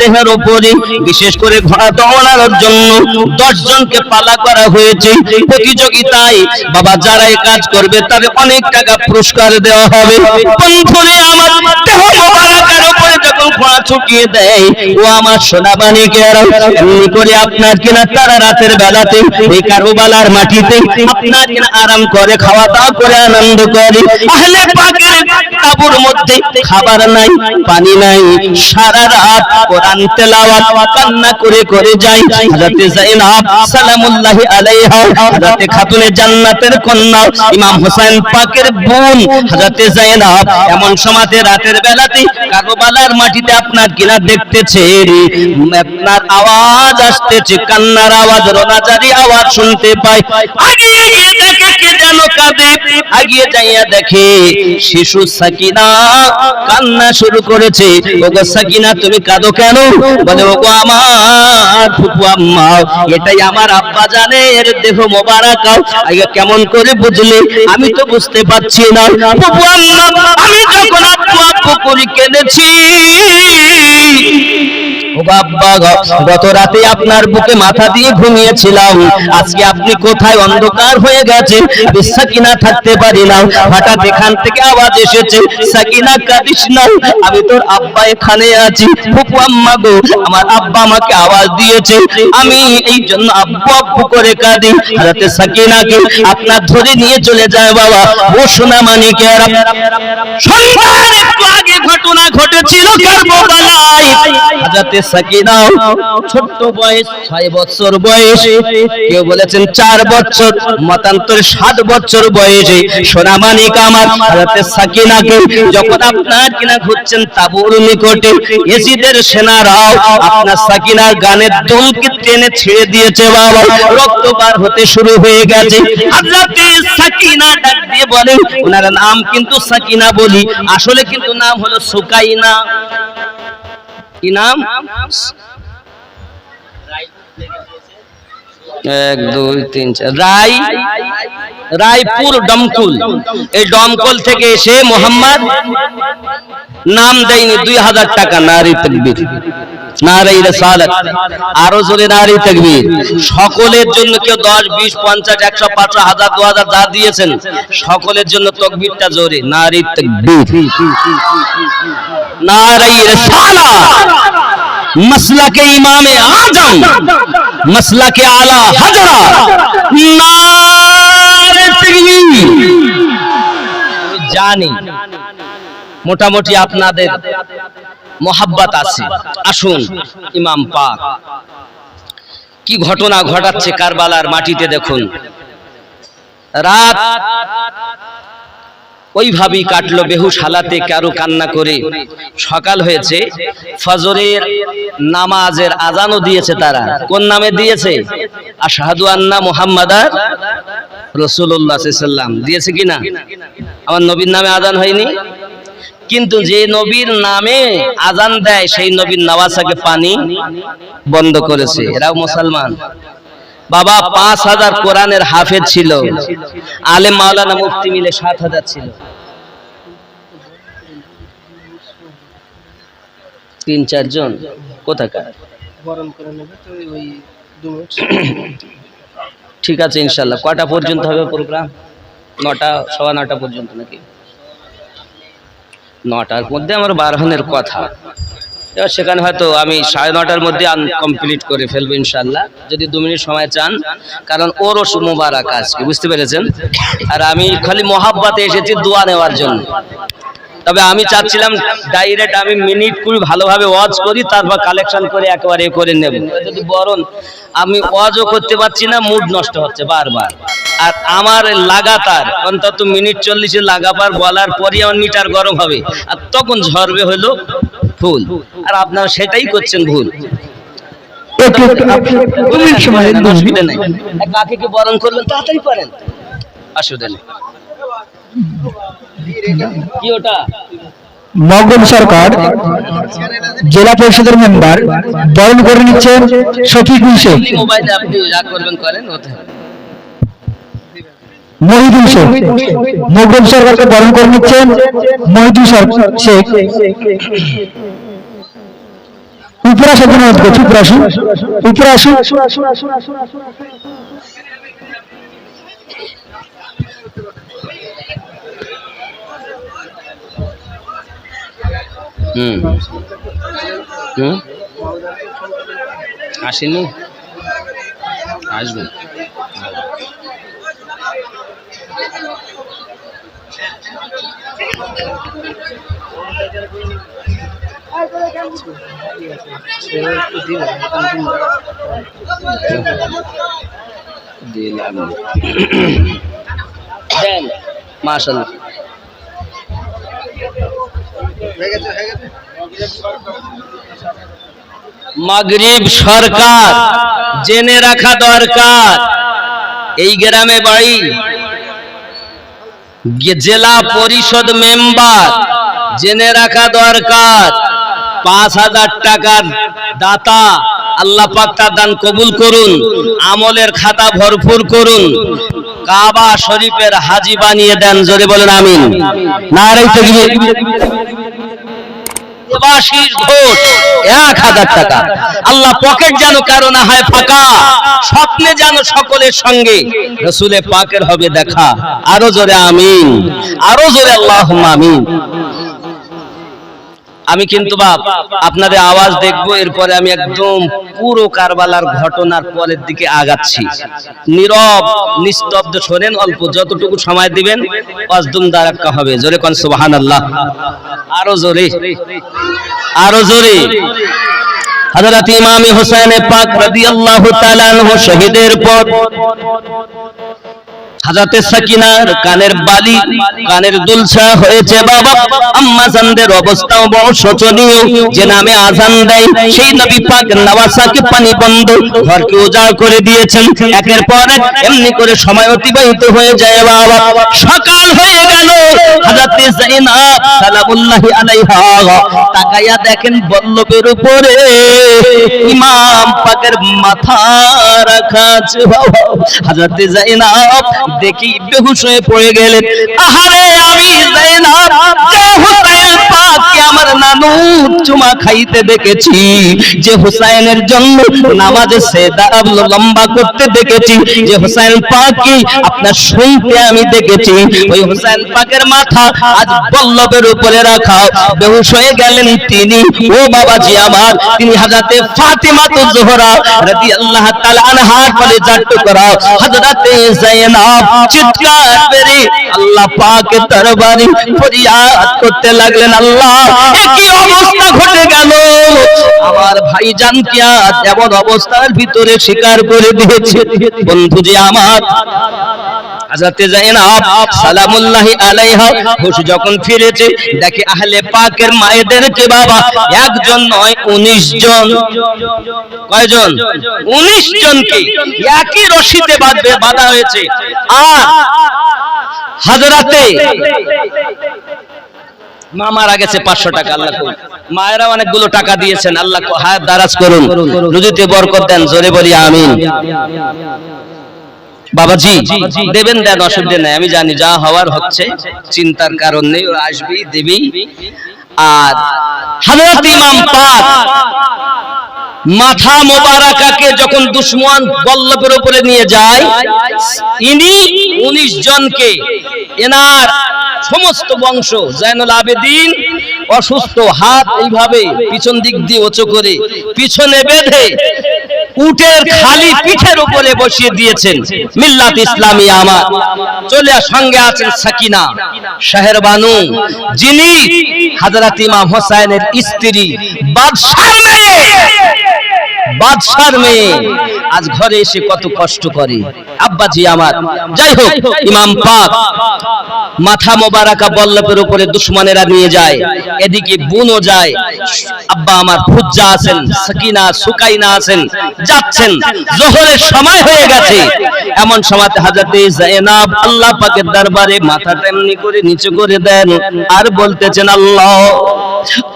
দেহের উপরে বিশেষ করে ঘোড়া দৌড়ানোর জন্য 10 জনকে পালা করা হয়েছে প্রতিযোগিতায়। বাবা যারা এই কাজ করবে তাদের অনেক টাকা পুরস্কার দেওয়া হবে। বন্ধুরে আমার দেহ মোবারকের উপরে যখন ঘোড়া ছুটিয়ে দেয় ও আমার সোনা মানিকেরা এমনি করে আপনার কিনা তারা রাতের বেলাতে এই কারবালার মাটিতে আপনার কিনা আরাম করে খাওয়া দাওয়া করে আনন্দ করে। আহলে পাকের তাঁবুর মধ্যে খাবার নাই পানি নাই, সারা রাত কোরআন তেলাওয়াত কান্না করে করে যায়। হযরত যায়েনব সালামুল্লাহি আলাইহা হযরত খাতুনে জান্নাতের কন্যা ইমাম হোসেন পাকের বোন হযরত যায়েনব এমন সময়তে রাতের বেলাতে কারবালার মাটিতে আপনার কিনা দেখতেছে আপনার আওয়াজ আসতেছে, কান্নার আওয়াজ, রোনাজারি আওয়াজ শুনতে পায়। আগিয়ে গিয়ে দেখে কে যেন কাঁদে, আগিয়ে যাইয়া দেখে শিশু সাকিনা কান্না শুরু করেছে। ওগো সাকিনা তুমি কাঁদো কেন? বলে ওগো আমার ফুপু আম্মা, এটাই আমার আব্বা জানের দেহ মোবারক। আগে কেমন করে বুঝলে? আমি তো বুঝতে পারছি না ফুপু আম্মা, আমি যখন আব্বু আব্বু করে কেঁদেছি গত রাতে আপনার বুকে মাথা দিয়ে ঘুমিয়েছিলাম, আজকে আপনি কোথায়? অন্ধকার হয়ে গেছে, সাকিনা থাকতে পারি না। হঠাৎ এখান থেকে আওয়াজ এসেছে, সাকিনা কাঁদিস না, আমি তোর আব্বা এখানে আছি। ফুপু আম্মা গো, আমার আব্বা আমাকে আওয়াজ দিয়েছে, আমি এই জন্য আব্বু আব্বু করে কাঁদি। হযরত সাকিনাকে আপনার ধরে নিয়ে চলে যায় বাবা। ও সোনা মানিকেরা, সন্ধ্যার একটু আগে ঘটনা ঘটেছিল কারবালায়। হযরত সাকিনা ছোট্ট বয়স, 6 বছর বয়স, কেউ বলেছেন 4 বছর, মতান্তরে 7 বছর বয়সে সোনা মানিক আমার হযরত সাকিনাকে যখন আপনার কিনা ঘুরছেন তাঁবুর নিকটে, ইয়াজিদের সেনারাও আপনার সাকিনার গানের দুলকে টেনে ছেড়ে দিয়েছে বাবা। রক্ত বার হতে শুরু হয়ে গেছে। হযরত সাকিনা ডাক দিয়ে বলেন, ওনার নাম কিন্তু সাকিনা বলি, আসলে কিন্তু নাম হলো সুকাইনা। কি নাম? 1 2 3 4 রায়পুর দমকল। এই দমকল থেকে এসে মোহাম্মদ নাম দেয়নি। 2000 টাকা। নারী তাকবীর, নারী রিসালাত, আরো জোরে নারী তাকবীর। সকলের জন্য কেউ 10 20 50 100 500 1000 2000 যা দিয়েছেন সকলের জন্য তাকবীরটা জোরে, নারী তাকবীর, নারী রিসালাত। মাসলাকে ইমামে আজম, মাসলাকে আলা হাজরা, নারে তাকবীর। জানি মোটামুটি আপনাদের মোহাব্বত আছে। আসুন ইমাম পাক কি ঘটনা ঘটাচ্ছে কারবালার মাটিতে দেখুন। রাত ওইভাবেই কাটলো বেহুশ হালাতে, কারো কান্না করে। সকাল হয়েছে, ফজরের নামাজের আজানও দিয়েছে তারা। কোন নামে দিয়েছে? আশহাদু আন্না মুহাম্মাদার রাসূলুল্লাহ সাল্লাল্লাহু আলাইহি ওয়াসাল্লাম দিয়েছে কিনা? আমার নবীর নামে আজান হয়নি, কিন্তু যে নবীর নামে আজান দেয় সেই নবীর নওয়াসাকে পানি বন্ধ করেছে। এরাও মুসলমান বাবা। 5000 কোরআনের হাফেজ ছিল, আলেম মাওলানা মুফতি মিলে 7000 ছিল। 3-4 জন কোথাকার? ঠিক আছে ইনশাআল্লাহ। কয়টা পর্যন্ত হবে প্রোগ্রাম? 9টা, 9:15 পর্যন্ত নাকি? 9টার মধ্যে আমার বারহানের কথা। এবার সেখানে হয়তো আমি 9:30টার মধ্যে কমপ্লিট করে ফেলবো ইনশাআল্লাহ, যদি 2 মিনিট সময় চান, কারণ ওরস মুবারক আজকে, বুঝতে পেরেছেন? আর আমি খালি মোহাব্বতে এসেছি দোয়া নেওয়ার জন্য। তবে আমি চাচ্ছিলাম ডাইরেক্ট আমি মিনিট 20 ভালোভাবে ওয়াজ করি, তারপর কালেকশন করে একেবারে করে নেব। যদি বরং আমি ওয়াজও করতে পারছি না, মুড নষ্ট হচ্ছে বারবার। আর আমার লাগাতার অন্তত মিনিট 40 লাগাবার বলার পরই আমার মিটার গরম হবে, আর তখন ঝরবে হলো ফুল। আর আপনারা সেটাই করছেন ভুল। অসুবিধা নেই, কাকে বরণ করবেন তাড়াতাড়ি করেন, অসুবিধা নেই। কি ওটা? মগন সরকার জেলা পরিষদের মেম্বার বরণ করে নিচ্ছেন শফিকুল শেখ। মোবাইলে আপনি যা করবেন করেন, ওতে মহিদুল শেখ। মগন সরকারকে বরণ করে নিচ্ছেন মহিদুল শেখ। উপরে আসার জন্য অনুরোধ করছি, উপরে আসুন, উপরে আসুন। আসেনি, আসবে। মাশাআল্লাহ, মাগরিব সরকার জেনে রাখা দরকার। এই গ্রামে বাড়ি, জেলা পরিষদ মেম্বার, জেনে রাখা দরকার 5,000 টাকার দাতা। আল্লাহ পাক তার দান কবুল করুন, আমলের খাতা ভরপুর করুন, কাবা শরীফের হাজি বানিয়ে দেন। জোরে বলেন আমিন। নারে তাকবীর। দেবাশীষ ঘোষ 1,000 টাকা। আল্লাহ পকেট যেন কারো না হয় ফাঁকা, স্বপ্নে যেন সকলের সঙ্গে রাসূলে পাকের হবে দেখা। আরো জোরে আমিন, আরো জোরে আল্লাহুম্মা আমিন। আমি কিন্তু বাপ আপনাদের আওয়াজ দেখবো, এরপরে আমি একদম পুরো কারবালার ঘটনার পরের দিকে আগাচ্ছি। নীরব নিস্তব্ধ শোনেন, অল্প যতটুকু সময় দিবেন অজদুম দারাক্কা হবে। জোরে কোন সুবহানাল্লাহ, আরো জোরে, আরো জোরে। হযরত ইমাম হুসাইন পাক রাদিয়াল্লাহু তাআলা আনহু শহীদের পর হযরতে সাকিনার কানের বালি, কানের দুলছা হয়েছে বাবা। আম্মা জানদের অবস্থাও বড় শোচনীয়, যে নামে আজান দেয় সেই নবী পাক নওয়াসাকে পানি বন্ধ ঘরকে উজাড় করে দিয়েছেন। একের পর এক এমনি করে সময় অতিবাহিত হয়ে যায় বাবা। সকাল হয়ে গেল, হযরতে যায়েনাব সালামুল্লাহি আলাইহা তাকায়া দেখেন বল্লভের উপরে ইমাম পাকের মাথা রাখা আছে। হযরতে যায়েনাব দেখি বেহুশ হয়ে পড়ে গেলেন। আহারে আমি যায়েনাব যে হুসাইন পাককে আমার নানু চুমা খাইতে দেখেছি, যে হুসাইনের জন্য নামাজে সেজদা লম্বা করতে দেখেছি, যে হুসাইন পাককে আপনার শুনতে আমি দেখেছি, ওই হুসাইন পাকের মাথা আজ বল্লভের উপরে রাখা। বেহুশ হয়ে গেলেন তিনি। ও বাবাজি আমার, তিনি হযরতে ফাতিমা জোহরা রাদিয়াল্লাহু তাআলা আনহার বলে জাট্টু করা হযরতে যায়েনাব চিৎকার করে আল্লাহ পাকের দরবারে ফরিয়াদ করতে লাগলেন, আল্লাহ কি অবস্থা ঘটে গেল, আমার ভাইজান কি আজ এমন অবস্থার ভিতরে স্বীকার করে দিয়েছে। বন্ধুজি আমার, হযরতে যায়েনাব সালামুল্লাহি আলাইহা হুশ যখন ফিরেছে, দেখে আহলে পাকের মায়েদেরকে বাবা একজন নয় 19 জন। কয়জন? 19 জনকে একই রশিতে বাঁধা হয়েছে। আর হযরতে মা মারা গেছে 500 টাকা। আল্লাহ মায়েরা অনেকগুলো টাকা দিয়েছেন, আল্লাহ হায়াত দারাজ করুন, রুজিতে বরকত দেন। জোরে বলি আমিন। বাবাজি দেবেন, দেন, অসুবিধা নাই। আমি জানি যা হওয়ার হচ্ছে, চিন্তার কারণ নেই, আসবেই দেবী। আর হযরত ইমাম পাক মাথা মোবারকাকে যখন দুশমন বল্লভের উপরে নিয়ে যায়, ইনি 19 জনকে, এনার সমস্ত বংশ জাইনুল আবেদিন অসুস্থ, হাত এইভাবে পিছন দিক দিয়ে উঁচু করে পিছনে বেঁধে উটের খালি পিঠের উপরে বসিয়ে দিয়েছেন। মিল্লাত ইসলামী আমার চলে, সঙ্গে আছেন সাকিনা শাহের বানু, যিনি হযরত ইমাম হোসেনের স্ত্রী, বাদশার মেয়ে। বাদশার মেয়ে আজ ঘরে এসে কত কষ্ট করে আব্বাজি আমার। যাই হোক, ইমাম পাক মাথা মোবারকা বল্লভের উপরে দুশমনেরা নিয়ে যায়, এদিকে বোনও যায়। আব্বা আমার ফুজ্জা আছেন, সাকিনা সুকাইনা আছেন, যাচ্ছেন। যোহরের সময় হয়ে গেছে, এমন সময়তে হযরতে যায়েনাব আল্লাহ পাকের দরবারে মাথাটা এমনি করে নিচু করে দেন আর বলতেছেন, আল্লাহ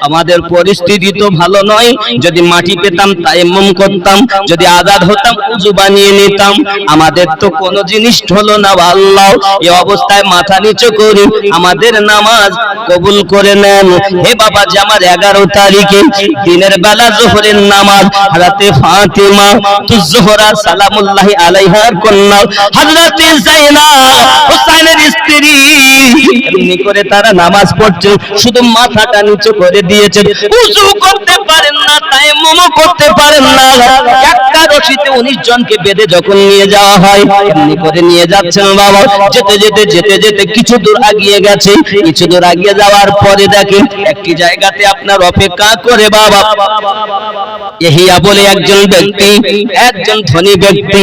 আমাদের পরিস্থিতি তো ভালো নয়, যদি মাটি পেতাম তায়াম্মুম করতাম, যদি আজাদ হতাম করতাম, উযু বানিয়ে নিতাম। আমাদের তো কোনো জিনিস হলো না আল্লাহ, এই অবস্থায় মাথা নিচু করি, আমাদের নামাজ কবুল করে নেন। হে বাবা যে আমার 11 তারিখে দিনের বেলা যোহরের নামাজ হযরতে ফাতিমা তুজ-জোহরা সালামুল্লাহি আলাইহার কন্যা হযরতে যায়েনাব হুসাইনের স্ত্রী এমনি করে তারা নামাজ পড়ছে, শুধু মাথাটা নিচু করে দিয়েছে। উযু করতে পারেন না, তায়াম্মুম করতে পারেন না। একটা রশিতে 19 জনকে বেঁধে যখন নিয়ে যাওয়া হয়, এমনি করে নিয়ে যাচ্ছেন বাবা। যেতে যেতে যেতে যেতে কিছু দূর আগিয়ে গেছে, কিছু দূর আগিয়ে যাওয়ার পরে দেখেন একটি জায়গাতে আপনার অপেক্ষা করে বাবা ইহিয়া বলে একজন ব্যক্তি, একজন ধনী ব্যক্তি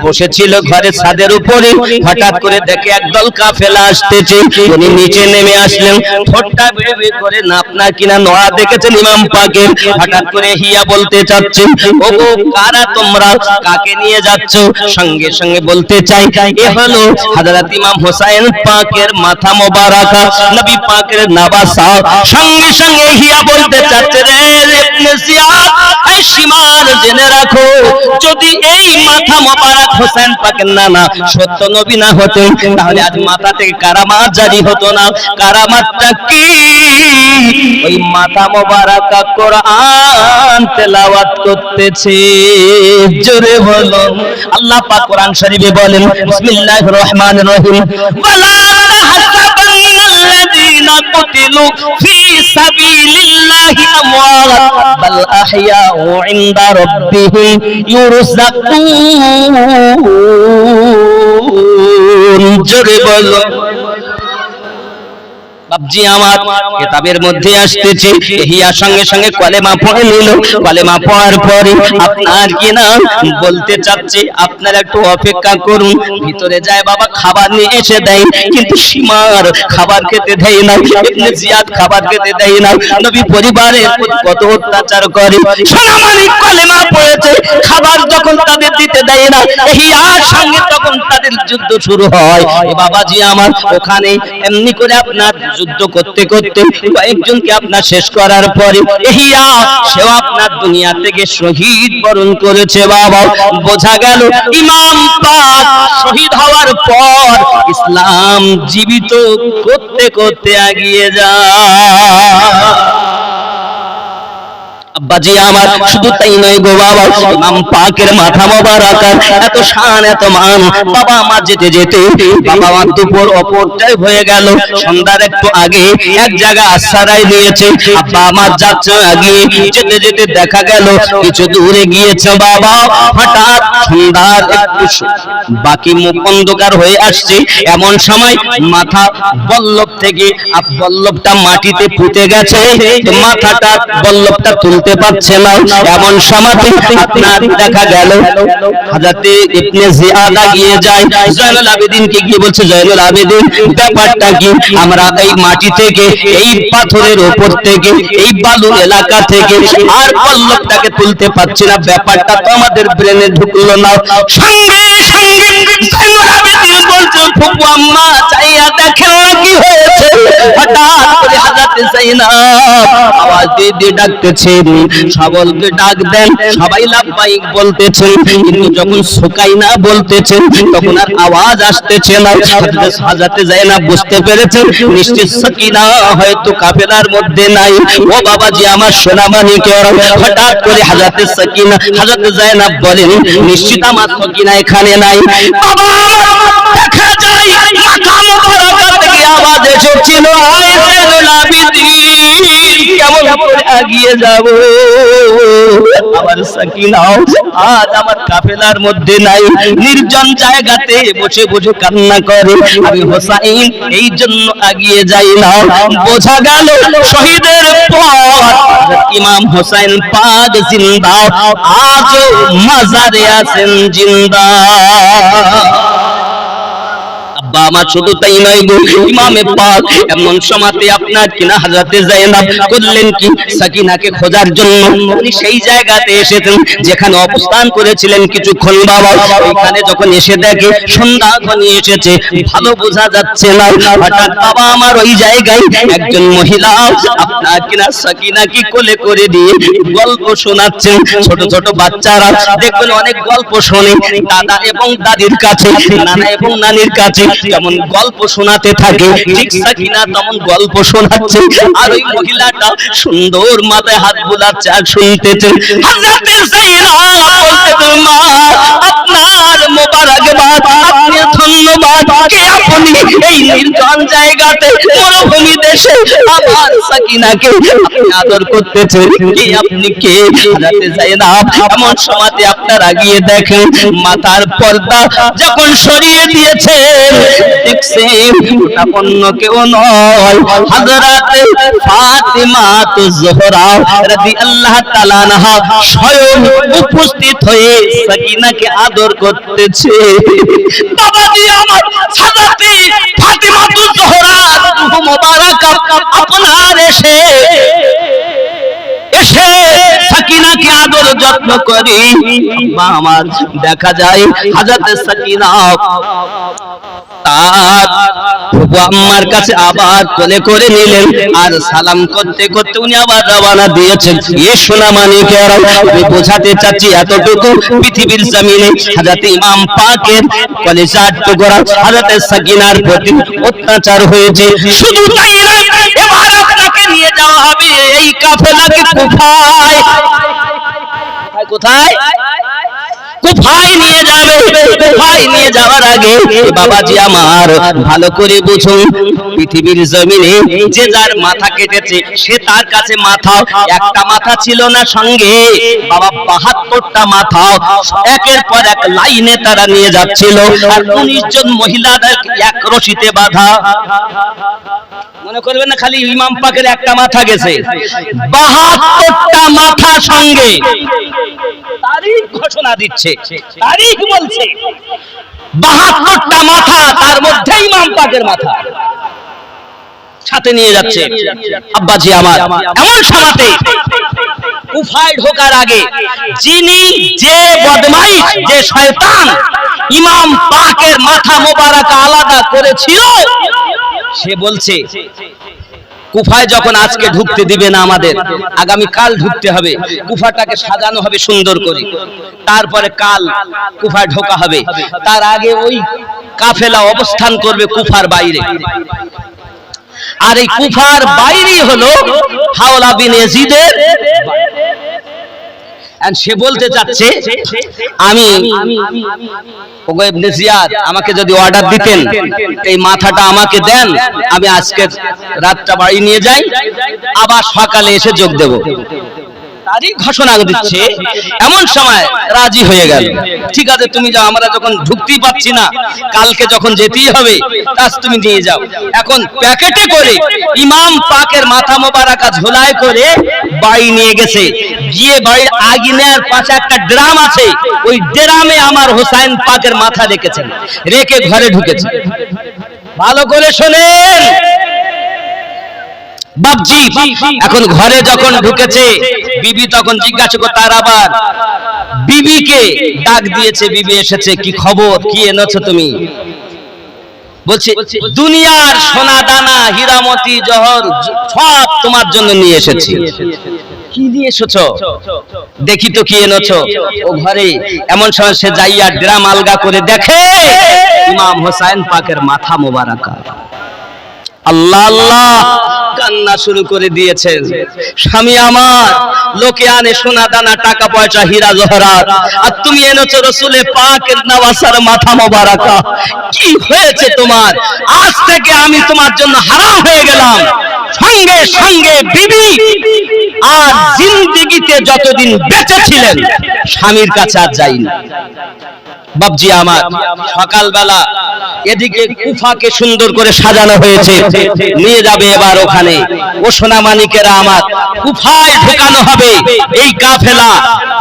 বসেছিল ঘরের ছাদের উপরে। হঠাৎ করে দেখে একদল কাফেলা আসতেছে, উনি নিচে নেমে আসলেন, ঠোঁটটা বেয়ে বেয়ে করে নাপনা কিনা নোয়া দেখেছেন ইমাম পাকের। হঠাৎ করে ইহিয়া বলতে চাচ্ছেন, ওগো কারা তোমরা, কাকে নিয়ে যাচ্ছ? সঙ্গে সঙ্গে বলতে চাই এ হলো হযরত ইমাম হোসেন পাকের মাথা মোবারকা, নবী পাকের নওয়াসা। সঙ্গে সঙ্গে ইহিয়া বলতে চাচ্ছে, রে ইবনে জিয়াদ, এই সীমার জেনে রাখো, যদি এই মাথা মোবারক হোসেন পাকের নানা সত্য নবী না হতেন, তাহলে আজ মাথা থেকে কারামাত জারি হতো না। কারামাতটা কি? ওই মাথা মোবারকা কোরআন তেলাওয়াত করতেছে। জোরে বলো আল্লাহ পাক কোরআন শরীফে বলেন, বিসমিল্লাহির রহমানির রহিম, ওয়ালা তাহসাবান্নাল্লাযীনা কুতিলু ফী সাবিলিল্লাহি আমওয়াত বাল আহইয়াউ ইনদা রাব্বিহিম ইউরযাকুন। জোরে বলো বাবজি আমার। কিতাবের মধ্যে আসতেছে ইহিয়া সঙ্গে সঙ্গে কলেমা পড়ে নিল। কলেমা পড়ার পরে আপনার কি না বলতে চাচ্ছে, আপনারা একটু অপেক্ষা করুন। ভিতরে যায় বাবা, খাবার নিয়ে এসে দেয়, কিন্তু সীমার খাবার খেতে দেয় না, ইবনে জিয়াদ খাবার খেতে দেয় না। নবী পরিবারের কত অত্যাচার করে। সোনামানি কলেমা পড়েছে, খাবার যখন তাদের দিতে দেয় না, ইহিয়ার সঙ্গে তখন তাদের যুদ্ধ শুরু হয়। এ বাবাজি আমার, ওখানে এমনি করে আপনার যুদ্ধ করতে করতে কয়েকজনকে আপনার শেষ করার পরে ইহিয়া সেও আপনার দুনিয়া থেকে শহীদ বরণ করেছে। বাবা বোঝা গেল ইমাম পাক শহীদ হওয়ার পর ইসলাম জীবিত করতে করতে এগিয়ে যায়। আব্বাজি আমার, শুধু তাই নয় গো বাবা, ইমাম পাকের মাথা মোবারক এত শান এত মান। বাবা আমার যেতে যেতে বাবা আমার দুপুর অপরটাই হয়ে গেল। সন্ধ্যার একটু আগে এক জায়গা আশ্রয় নিয়েছে। আব্বা আমার যাচ্ছে আগে, যেতে যেতে দেখা গেল কিছু দূরে গিয়েছে বাবা। হঠাৎ সন্ধ্যার একটু বাকি মুখ অন্ধকার হয়ে আসছে, এমন সময় মাথা বল্লভ থেকে বল্লভটা মাটিতে পুঁতে গেছে, মাথাটা বল্লভটা তুলতে পারছে না। এমন সময় আপনার দেখা গেল হযরতে ইবনে জিয়াদ গিয়ে যায়, জয়নুল আবেদিনকে গিয়ে বলছে, জয়নুল আবেদিন ব্যাপারটা কি? আমরা এই মাটি থেকে, এই পাথরের উপর থেকে, এই বালু এলাকা থেকে আর পল্লবটাকে তুলতে পারছি না, ব্যাপারটা তো আমাদের ব্রেনে ঢুকলো না। সঙ্গে সঙ্গে জয়নুল আবেদিন বলছে, ফুপু আম্মা চাইয়া দেখেন না কি হয়েছে। হঠাৎ করে হযরতে যায়েনাব আওয়াজ দিয়ে ডাকতেছেন, সকলকে ডাক দেন, সবাই লাব্বাইক বলতেছেন, কিন্তু যখন সুকাইনা বলতেছেন তখন আর আওয়াজ আসতেছে না। হযরতে যায়েনাব বুঝতে পেরেছেন নিশ্চয় সাকিনা হয়তো কাফেলার মধ্যে নাই। ও বাবাজি আমার সোনামানিকেরা, হঠাৎ করে হযরতে সাকিনা, হযরতে যায়েনাব বলেন, নিশ্চিত আমার সাকিনা এখানে নাই। বাবা দেখা যায় মাথা মোবারকা থেকে আওয়াজ এসেছিল, আয় জয়নুল আবেদিন কেমন করে এগিয়ে যাব? আমার সাকিনা আজ আমার কাফেলার মধ্যে নাই, নির্জন জায়গাতে বসে বসে কান্না করে। আমি হোসাইন এই জন্য এগিয়ে যাই না। বোঝা গেল শহীদের পর ইমাম হোসেন পাক জিন্দা, আজও মাজারে আছেন জিন্দা। আব্বা আমার শুধু তাই নয় গো, ইমামে পাক এমন সময়তে আপনার কিনা হযরতে যায়েনব করলেন কি, সাকিনাকে খোঁজার জন্য উনি সেই জায়গাতে এসেছেন যেখানে অবস্থান করেছিলেন কিছুক্ষণ বাবা। এখানে যখন এসে দেখে সন্ধ্যা ঘনিয়ে এসেছে, ভালো বোঝা যাচ্ছে না। হঠাৎ বাবা আমার ওই জায়গায় একজন মহিলা আপনার কিনা সাকিনাকে কোলে করে দিয়ে গল্প শোনাচ্ছেন। ছোট ছোট বাচ্চারা দেখবেন অনেক গল্প শোনে দাদা এবং দাদির কাছে, নানা এবং নানির কাছে যেমন গল্প শোনাতে থাকে, ঠিক সাকিনা তেমন গল্প শোনাচ্ছে। আর ওই মহিলাটা সুন্দর মাথায় হাত বুলাচ্ছে আর শুনতেছেন। হযরতে যায়েনব বলতেছেন, মা আপনার মোবারকবাদ, আপনি ধন্যবাদ, কে আপনি এই নির্জন জায়গাতে মরুভূমি দেশে আমার সাকিনাকে আপনি আদর করতেছেন, কি আপনি কে? হযরতে যায়েনব এমন সময়তে আপনারা গিয়ে দেখেন মাথার পর্দা যখন সরিয়ে দিয়েছে, দেখছেন ওটা অন্য কেউ নয়, হযরতে ফাতিমা যোহরা রাদিয়াল্লাহু তাআলা আনহা স্বয়ং উপস্থিত হয়ে সাকিনাকে আদর করতেছে। বাবাজি আমার, হযরতে ফাতিমা যোহরা রূহ মুবারাকা আপনার এসে সাকিনাকে আদর যত্ন করি। আব্বা আমার দেখা যায় হযরতে সাকিনা তার ফুফু আম্মার কাছে আবার কোলে করে নিলেন, আর সালাম করতে করতে উনি আবার রওনা দিয়েছেন। এ সোনা মানিকেরা, আমি বোঝাতে চাচ্ছি এতটুকু, পৃথিবীর জমিনে হযরত ইমাম পাকের কলিজার টুকরা হযরতে সাকিনার প্রতি অত্যাচার হয়েছে। শুধু তাই না, এবার আপনাকে নিয়ে যাওয়া হবে এই কাফেলাকে কুফায়। কোথায়? কুফায় নিয়ে যাবে। কুফায় নিয়ে যাওয়ার আগে বাবাজি আমার ভালো করে বুঝুন, পৃথিবীর জমিনে যে যার মাথা কেটেছে সে তার কাছে মাথা, একটা মাথা ছিল না সঙ্গে বাবা, 72টা মাথা একের পর এক লাইনে তারা নিয়ে যাচ্ছিল। আর 19 জন মহিলাদের এক রশিতে বাঁধা। মনে করবেন না খালি ইমাম পাকের একটা মাথা গেছে, 72টা মাথা সঙ্গে। তারিখ ঘোষণা দিচ্ছে, তারিখ বলছে 72টা মাথা, তার মধ্যে ইমাম পাকের মাথা সাথে নিয়ে যাচ্ছে। আব্বাজি আমার এমন সময়তে কুফায় ঢোকার আগে যিনি যে বদমাইশ, যে শয়তান ইমাম পাকের মাথা মোবারকা আলাদা করেছিল, সে বলছে কুফায় যখন আজকে ঢুকতে দিবে না আমাদের, আগামী কাল ঢুকতে হবে, কুফাটাকে সাজানো হবে সুন্দর করে, তারপরে কাল কুফায় ঢোকা হবে। তার আগে ওই কাফেলা অবস্থান করবে কুফার বাইরে। আর এই কুফার বাইরে হলো হাওলা বিন ইয়াজিদের। সে বলতে চাচ্ছে, আমি ওগো ইবনে জিয়াদ, আমাকে যদি অর্ডার দিতেন এই মাথাটা আমাকে দেন, আমি আজকে রাতটা বাড়ি নিয়ে যাই, আবার সকালে এসে যোগ দেব। তারিখ ঘোষণা দিচ্ছে। এমন সময় রাজি হয়ে গেল, ঠিক আছে তুমি যাও, আমরা যখন ঢুকতেই পাচ্ছি না, কালকে যখন যেতেই হবে, তাস তুমি নিয়ে যাও। এখন প্যাকেটে করে ইমাম পাকের মাথা মোবারকা ঝোলায় করে বাড়ি নিয়ে গেছে। গিয়ে বাড়ির আগুনের পাশে একটা ড্রাম আছে, ওই ড্রামে আমার হোসাইন পাকের মাথা রেখেছেন, রেখে ঘরে ঢুকেছে। ভালো করে শোনেন বাপজি, এখন ঘরে যখন ঢুকেছে, বিবি তখন জিজ্ঞাসা করতে, আর আবার বিবিকে ডাক দিয়েছে, বিবি এসেছে, কি খবর, কি এনেছো তুমি? বলছে দুনিয়ার সোনা দানা হীরামতি জহর সব তোমার জন্য নিয়ে এসেছি। কি নিয়ে এসেছো? দেখি তো কি এনেছো। ও ঘরে এমন সময় সে যাইয়া ড্রাম আলগা করে দেখে ইমাম হোসাইন পাকের মাথা মোবারকা। আল্লাহ আল্লাহ কান্না শুরু করে দিয়েছেন। স্বামী আমার, লোকে আনে সোনা দানা টাকা পয়সা হীরা জহরাত, আর তুমি এনেছো রসুলে পাকের নওয়াসার মাথা মোবারকা। কি হয়েছে তোমার? আজ থেকে আমি তোমার জন্য হারাম হয়ে গেলাম। সঙ্গে সঙ্গে বিবি আর জিন্দেগিতে যতদিন বেঁচে ছিলেন স্বামীর কাছে আর যাইনি। বাপজি আমার, সকালবেলা এদিকে কুফাকে সুন্দর করে সাজানো হয়েছে, নিয়ে যাবে এবার ওখানে। ও সোনা মানিকেরা আমার, কুফায় ঢোকানো হবে এই কাফেলা।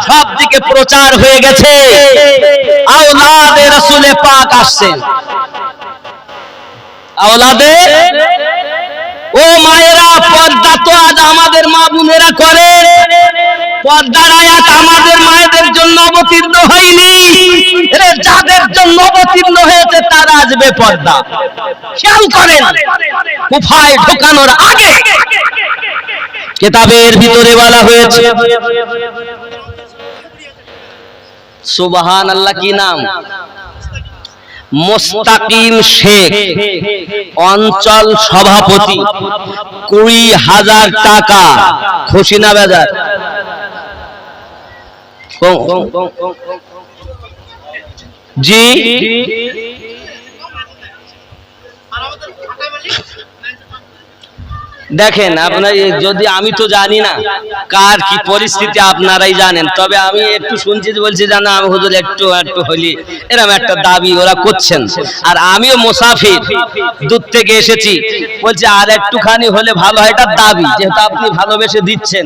সব দিকে প্রচার হয়ে গেছে, আওলাদে রাসূলে পাক আসছেন। আওলাদে ও মায়েরা, পর্দা তো আজ আমাদের মা বোনেরা করে, পর্দার আয়াত আমাদের মায়েদের জন্য অবতীর্ণ হয়নি, যাদের জন্য অবতীর্ণ হয়েছে তারা আজ বেপর্দা। খেয়াল করেন, কুফায় ঢোকানোর আগে কিতাবের ভিতরে বলা হয়েছে, সুবহানাল্লাহ, কি নাম? মোস্তাকিম শেখ, অঞ্চল সভাপতি, 20,000 টাকা। খুশি না বেজার? জি, দেখেন আপনার, যদি আমি তো জানি না কার কি পরিস্থিতি, আপনারাই জানেন, তবে আমি একটু শুনছি, বলছি জানা আমি হুজুর একটু হলি এরকম একটা দাবি ওরা করছেন, আর আমিও মুসাফির, দূর থেকে এসেছি, বলছি আর একটুখানি হলে ভালো হয়, এটা দাবি, যেহেতু আপনি ভালোবেসে দিচ্ছেন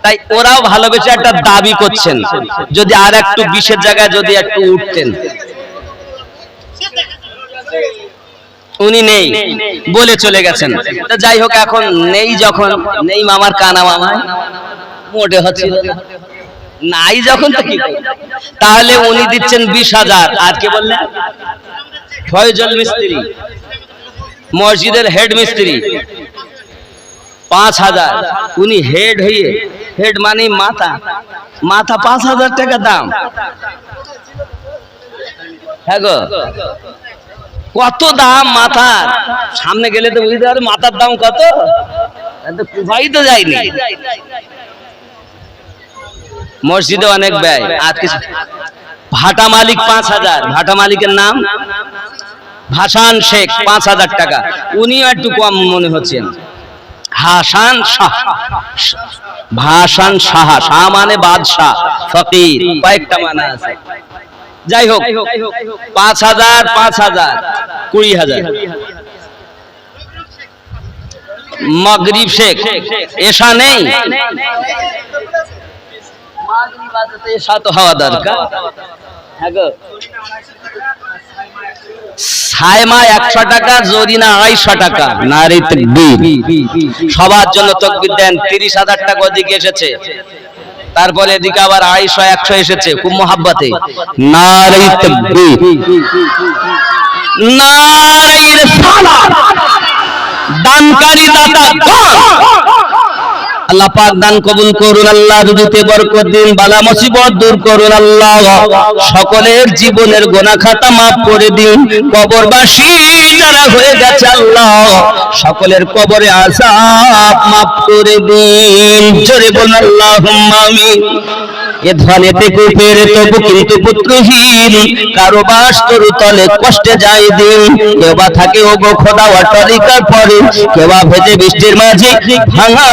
তাই ওরাও ভালোবেসে একটা দাবি করছেন, যদি আর একটু 20-এর জায়গায় যদি একটু উঠতেন। উনি নেই বলে চলে গেছেন, তো যাই হোক, এখন নেই, যখন নেই মামার কানা মামায় মোটে হচ্ছে নাই যখন, তো কি তাহলে উনি দিচ্ছেন 20,000। আর কি বললেন? ফয়জল মিস্ত্রি, মসজিদের হেড মিস্ত্রি, 5,000। উনি হেড হয়ে, হেড মানে মাথা, মাথা 5,000 টাকা দাম। হ্যাঁ গো, কত দাম মাথার, সামনে গেলে তো বুঝতে পারবে মাথার দাম কত, কুফাই তো যায়নি। মসজিদে অনেক ব্যয়। আজ কিছু ভাটা মালিক 5,000, ভাটা মালিকের নাম ভাসান শেখ, 5,000 টাকা। উনিও একটু কম মনে হচ্ছেন। হাসান শাহ, ভাসান শাহ, শাহ মানে বাদশাহ, ফকির, কয়েকটা মানে আছে। যাই হোক, 5,000, 20,000। মাগরিব শেখ, এশা নেই, এশা তো হওয়া দরকার। সায়মা 100 টাকা, জরিনা 250 টাকা। নারী তাকবীর, সবার জন্য তাকবীর দেন। 30,000 টাকা ওদিকে এসেছে, তারপরে এদিকে আবার 250, 100 এসেছে, খুব মোহাব্বতে। নারী তাকবীর, নারী রিসালাত, দানকারী দাতা দান। আল্লাহ পাক দান কবুল করুন, আল্লাহ রুজিতে বরকত দিন, বালা মুসিবত দূর করুন আল্লাহ, সকলের জীবনের গুনাহ খাতা maaf করে দিন। কবরবাসী যারা হয়ে গেছে আল্লাহ, সকলের কবরে আযাব maaf করে দিন। জোরে বলুন আল্লাহুম্মা আমিন। এ ধনেতে কুপের তবু কিন্তু পুত্রহীন, কারো বাস তরু তলে কষ্টে যায় দিন। কেউ বা থাকে ওগো খোদা অট্টালিকার পরে, কেউ বা ভেজে বৃষ্টির মাঝে ভাঙা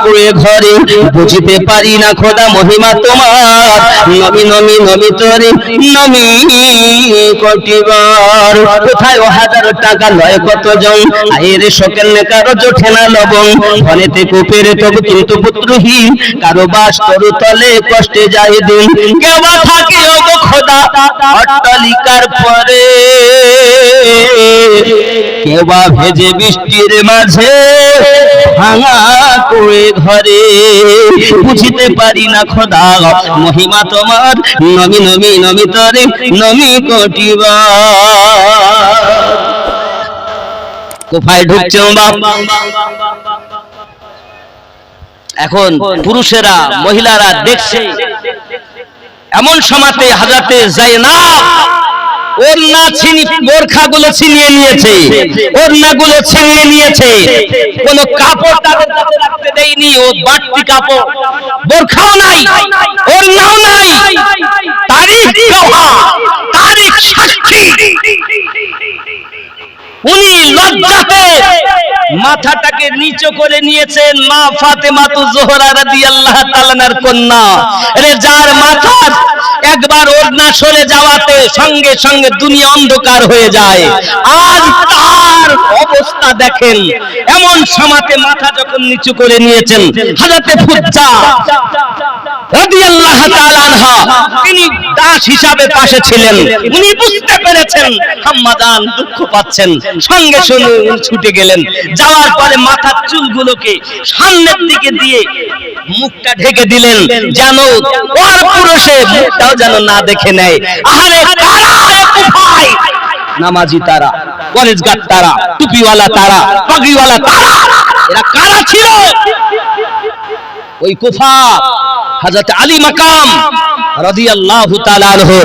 করে ঘরে। বুঝিতে পারি না খোদা মহিমা তোমার, নমি নমি নমি তরে নমি কোটিবার। কোথায় ও 1000 টাকা লয় কতজন, আয়ের শোকের কারো জোঠে না লবণ। ধনেতে কুপের তবু কিন্তু পুত্রহীন, কারো বাস তরু তলে কষ্টে যায় দিন। কেউ বা থাকে ওগো খোদা অট্টালিকার পরে, কেউ বা ভেজে বৃষ্টির মাঝে ভাঙা করে ঘরে। বুঝিতে পারি না খোদা মহিমা তোমার, নমি নমি নমি তরে নমি কোটিবার। কোথায় ঢুকছে বাবা? এখন পুরুষেরা মহিলারা দেখছে, এমন সময়তে হযরতে যায়েনব ওড়না বোরখাগুলো ছিনিয়ে নিয়েছে, ওড়নাগুলো ছিনিয়ে নিয়েছে, কোনো কাপড় তাদের কাছে রাখতে দেয়নি। ও বাড়তি কাপড়, বোরখাও নাই, ওড়নাও নাই। তারিখ গওয়া, তারিখ সাক্ষী, উনি লজ্জাতে মাথাটাকে নিচু করে নিয়েছেন। মা ফাতেমা জোহরা রাদিয়াল্লাহু তাআলার কন্যা, যার মাথা একবার ওড়না সরে যাওয়াতে সঙ্গে সঙ্গে দুনিয়া অন্ধকার হয়ে যায়। আর তার অবস্থা দেখেন, এমন সময়তে মাথা যখন নিচু করে নিয়েছেন, হযরতে ফুজ্জা রাদিয়াল্লাহু তাআলা আনহা তিনি দাস হিসাবে পাশে ছিলেন। উনি বুঝতে পেরেছেন আম্মাজান দুঃখ পাচ্ছেন, সঙ্গে সঙ্গে ছুটে গেলেন। যাওয়ার পরে মাথার চুলগুলোকে সামনের দিকে দিয়ে মুখটা ঢেকে দিলেন, যেন ওর পুরুষে মুখটাও যেন না দেখে নেয়। আহারে কারা কুফায়? নামাজি তারা, পরেজগার তারা, টুপিওয়ালা তারা, পাগড়িওয়ালা তারা। এরা কারা ছিল? ওই কুফা হযরত আলী মাকাম রাদিয়াল্লাহু তাআলা আনহু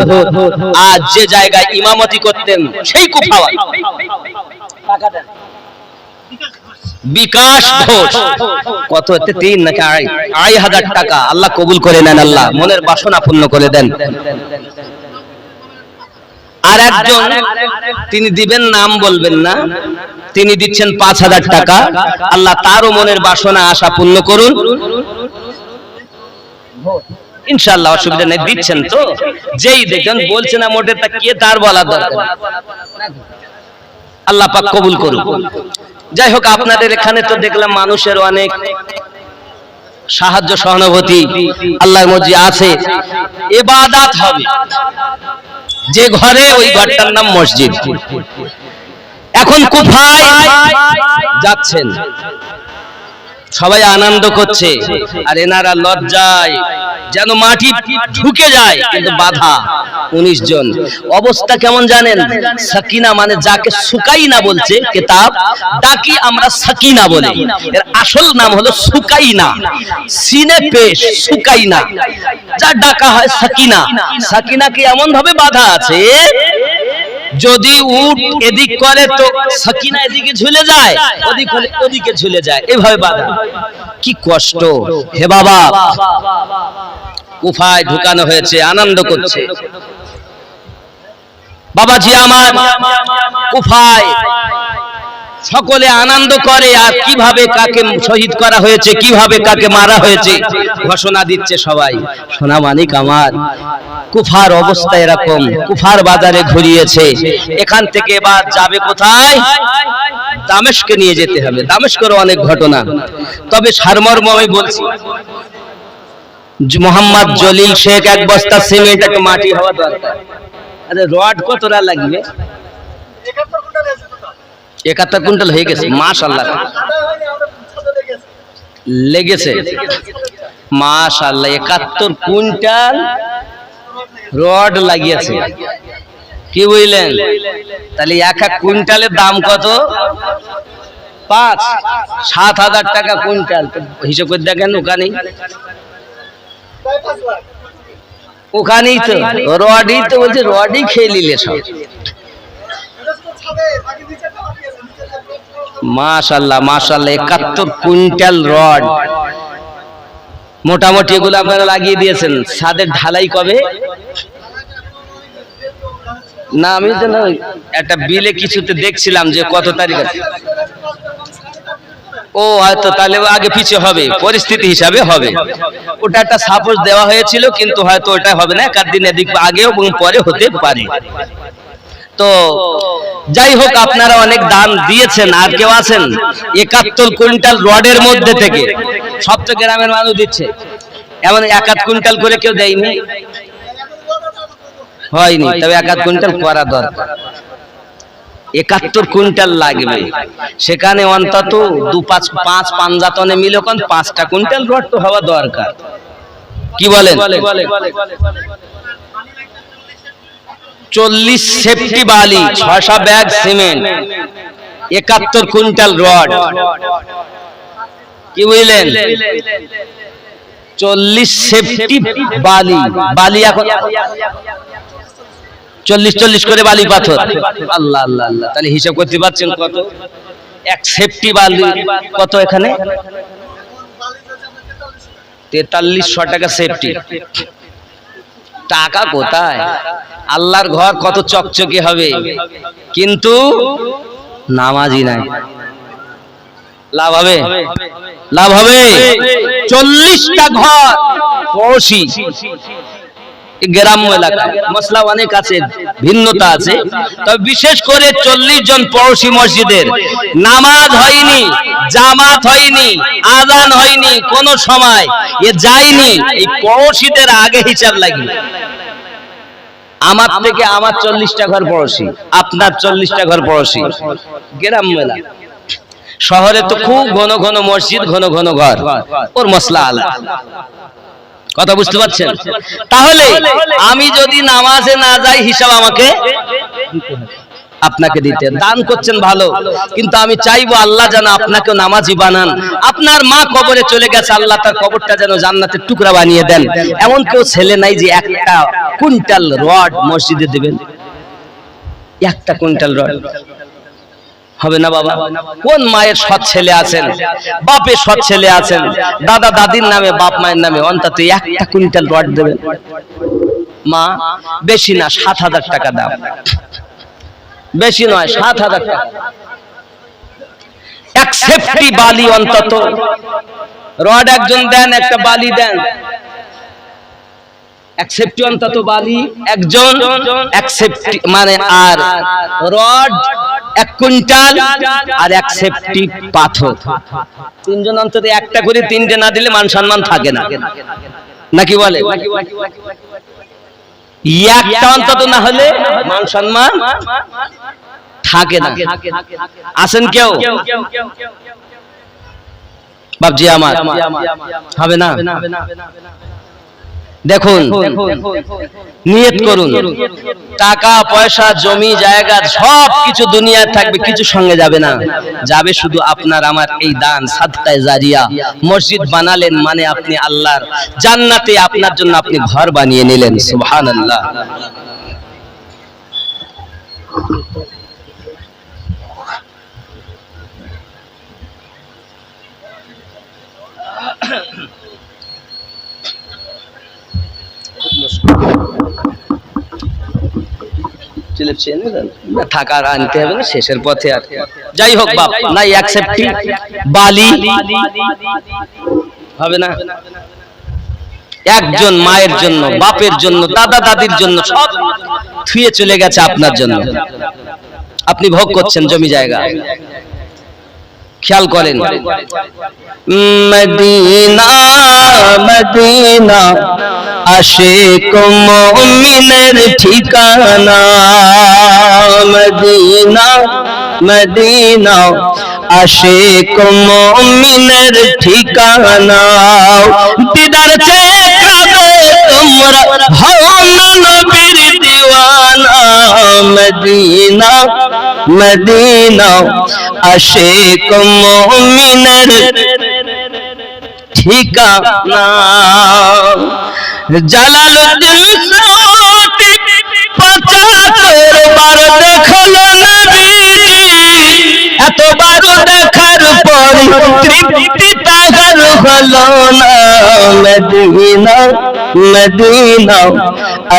আজ যে জায়গায় ইমামতি করতেন সেই কুফা। বিকাশ ঘোষ কত? 3 নাকি 2.5 টাকা। আল্লাহ কবুল করে নেন, আল্লাহ মনের বাসনা পূর্ণ করে দেন। আর একজন তিনি দিবেন, নাম বলবেন না, তিনি দিচ্ছেন 5,000 টাকা। আল্লাহ তারও মনের বাসনা আশা পূর্ণ করুন ইনশাআল্লাহ, অসুবিধা নেই। দিচ্ছেন তো, যেই দেখেন বলছে না মোটে, তা কে তার বলা দরকার। আল্লাহ পাক কবুল করুন। যাই হোক, আপনাদের এখানে তো দেখলাম মানুষের অনেক সাহায্য সহানুভূতি আল্লাহর মর্জি আছে। ইবাদত হবে যে ঘরে, ওই ঘরটার নাম মসজিদ। এখন কুফায় যাচ্ছেন, সবাই আনন্দ করছে, আর এনারা লজ্জায় যেন মাটি ঢুকে যায়, কিন্তু বাধা 19 জন। অবস্থা কেমন জানেন? সাকিনা মানে যাকে সুকাইনা বলছে কিতাব, ডাকি আমরা সাকিনা বলে, এর আসল নাম হলো সুকাইনা, সিনে পেশ সুকাইনা, যা ডাকা হয় সাকিনা। সাকিনাকে এমন ভাবে বাধা আছে, যদি উট এদিক করে তো সাকিনা এদিকে ঝুলে যায়, ওদিক হলে ওদিকে ঝুলে যায়, এভাবে বাধা। কি কষ্ট হে বাবা! কুফায় ঢুকানো হয়েছে, আনন্দ করছে বাবাজি আমার। কুফায় সকলে আনন্দ করে, আর কিভাবে কাকে শহীদ করা হয়েছে, কিভাবে কাকে মারা হয়েছে ঘোষণা দিচ্ছে সবাই। সোনা মানিক আমার, কুফার অবস্থা এরকম। কুফার বাজারে ঘুরিয়েছে। এখান থেকে এবার যাবে কোথায়? দামেস্কে নিয়ে যেতে হবে। দামেস্কের অনেক ঘটনা, তবে সারমর্ম আমি বলছি। মোহাম্মদ জলিল শেখ 1 বস্তা সিমেন্ট, একটা মাটি হওয়া দরকার। আরে রড কতটা লাগবে? 71 কুইন্টাল হয়ে গেছে, মাশাআল্লাহ লেগেছে, মাশাআল্লাহ 71 কুইন্টাল রড লাগিয়েছে। কি বুঝলেন? তাহলে 1 কুইন্টালের দাম কত? 7,000 টাকা কুইন্টাল। হিসাব করে দেখেন, ওখানেই তো রডই তো বলছে, রডই খেয়ে নিলে সব। মাশাআল্লাহ মাশাআল্লাহ 71 কুইন্টাল রড। মোটামুটি এগুলো আপনারা লাগিয়ে দিয়েছেন। ছাদের ঢালাই কবে? না, আমি তো না, একটা বিলে কিছুতে দেখছিলাম যে কত তারিখ আছে। ও হয়তো তাহলে আগে পিছে হবে, পরিস্থিতি হিসাবে হবে। ওটা একটা সাপোজ দেওয়া হয়েছিল, কিন্তু হয়তো ওটা হবে না, একদিন এদিক আগেও এবং পরে হতে পারে। তো যাই হোক, আপনারা অনেক দান দিয়েছেন। আর কেউ আছেন 71 কুইন্টাল রডের মধ্যে থেকে? সব তো গ্রামের মানুষ দিচ্ছে, এমন 1 কুইন্টাল করে কেউ দেয়নি, হয়নি। তবে 1 কুইন্টাল করা দরকার। 71 কুইন্টাল লাগবে, সেখানে অন্তত 5 পাঞ্জাতনে মিলে 5টা কুইন্টাল রড তো হওয়া দরকার। কি বলেন? 40 সেফটি বালি, 600 ব্যাগ সিমেন্ট, 71 কুইন্টাল রড। কি বুঝলেন? 40 সেফটি বালি, বালি এখন 40 করে বালি পাথর। আল্লাহ আল্লাহ আল্লাহ, তাহলে হিসাব করতে পারছেন কত? 1 সেফটি বালি কত এখানে? 4300 টাকা সেফটি। টাকা কোথায়? আল্লাহর ঘর কত চকচকে হবে, কিন্তু নামাজি নাই। লাভ হবে? লাভ হবে। 40টা ঘর পড়শি, গ্রাম্য এলাকা মশলা অনেক আছে, ভিন্নতা আছে, তবে বিশেষ করে 40 জন পড়শি মসজিদের নামাজ হয়নি, জামাত হয়নি, আযান হয়নি, কোন সময় এ যায়নি। এই পড়শিদের আগে হিসাব লাগবে। আমার থেকে আমার 40টা ঘর পড়োশি, আপনার 40টা ঘর পড়োশি। গ্রাম মেলা, শহরে তো খুব ঘন ঘন মসজিদ, ঘন ঘন ঘর, ওর মশলা আলাদা। কথা বুঝতে পারছেন? তাহলে আমি যদি নামাজে না যাই, হিসাব আমাকে আপনাকে দিতে। দান করছেন ভালো, কিন্তু আমি চাইবো আল্লাহ যেন আপনাকে নামাজি বানান। আপনার মা কবরে চলে গেছে, আল্লাহ তার কবরটা যেন জান্নাতের টুকরা বানিয়ে দেন। এমন কেউ ছেলে নাই যে 1 কুইন্টাল রড মসজিদে দেবেন? 1 কুইন্টাল রড হবে না বাবা। কোন মায়ের সৎ ছেলে আছেন, বাপের সৎ ছেলে আছেন, দাদা দাদির নামে, বাপ মায়ের নামে অন্তত 1 কুইন্টাল রড দেবেন? মা, বেশি না 7,000 টাকা দাম, বেশি নয় 7,000 টাকা। এক সেফটি বালি অন্তত, রড একজন দেন, একটা বালি দেন, এক সেফটি অন্তত বালি একজন, এক সেফটি মানে, আর রড 1 কুইন্টাল, আর এক সেফটি পাথর। 3 জন অন্তত একটা করে, 3টে না দিলে মান সম্মান থাকে না, নাকি বলে? একটা অন্তত না হলে মান সম্মান থাকে না। আসেন কেউ? বাপজি আমার হবে না। দেখুন, নিয়ত করুন, টাকা পয়সা জমি জায়গা সব কিছু দুনিয়ার থাকবে, কিছু সঙ্গে যাবে না। যাবে শুধু আপনার আমার এই দান, সাদকায়ে জারিয়া। মসজিদ বানালেন মানে আপনি আল্লাহর জান্নাতে আপনার জন্য আপনি ঘর বানিয়ে নিলেন। সুবহানাল্লাহ। থাকার আনতে হবে না, শেষের পথে। আর যাই হোক বাপ, নাই অ্যাকসেপ্টি বালি হবে না। একজন মায়ের জন্য, বাপের জন্য, দাদা দাদির জন্য সব থুয়ে চলে গেছে আপনার জন্য। আপনি ভোগ করছেন জমি জায়গা। খেয়াল করেন, মদিনা মদিনা আশিক মুমিনের ঠিকানা। মদিনা মদিনা আশিক মুমিনের ঠিকানা। দিদার চেয়ে কাঁদে তোমরা হও না নবীর দিওয়ানা। মদিনা মদিনা আশিক মুমিনের ঠিকানা। জালালউদ্দিন সূতি 75 বার দেখলো নবীজি। এতবার দেখার পর তৃপ্তি তাহার হলো না। মদিনা মদিনা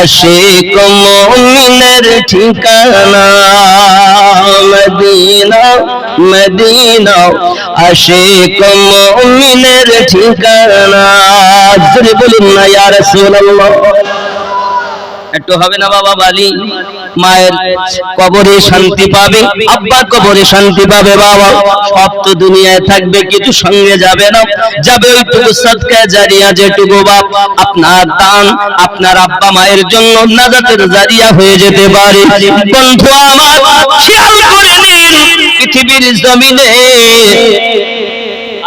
আশিক মুমিনের ঠিকানা। মদিনা মদিনা আশিক মুমিনের ঠিকানা। জোরে বলুন না ইয়া রাসূলুল্লাহ। একটু হবে না বাবা বালি? মায়ের কবরে শান্তি পাবে, আব্বার কবরে শান্তি পাবে। বাবা সব তো দুনিয়ায় থাকবে, কিছু সঙ্গে যাবে না। যাবে ওইটুকু সাদকায়ে জারিয়া, যেটুকু বাপ আপনার দান আপনার আব্বা মায়ের জন্য নাজাতের জারিয়া হয়ে যেতে পারে। বন্ধু আমার, খেয়াল করে নিন, পৃথিবীর জমিনে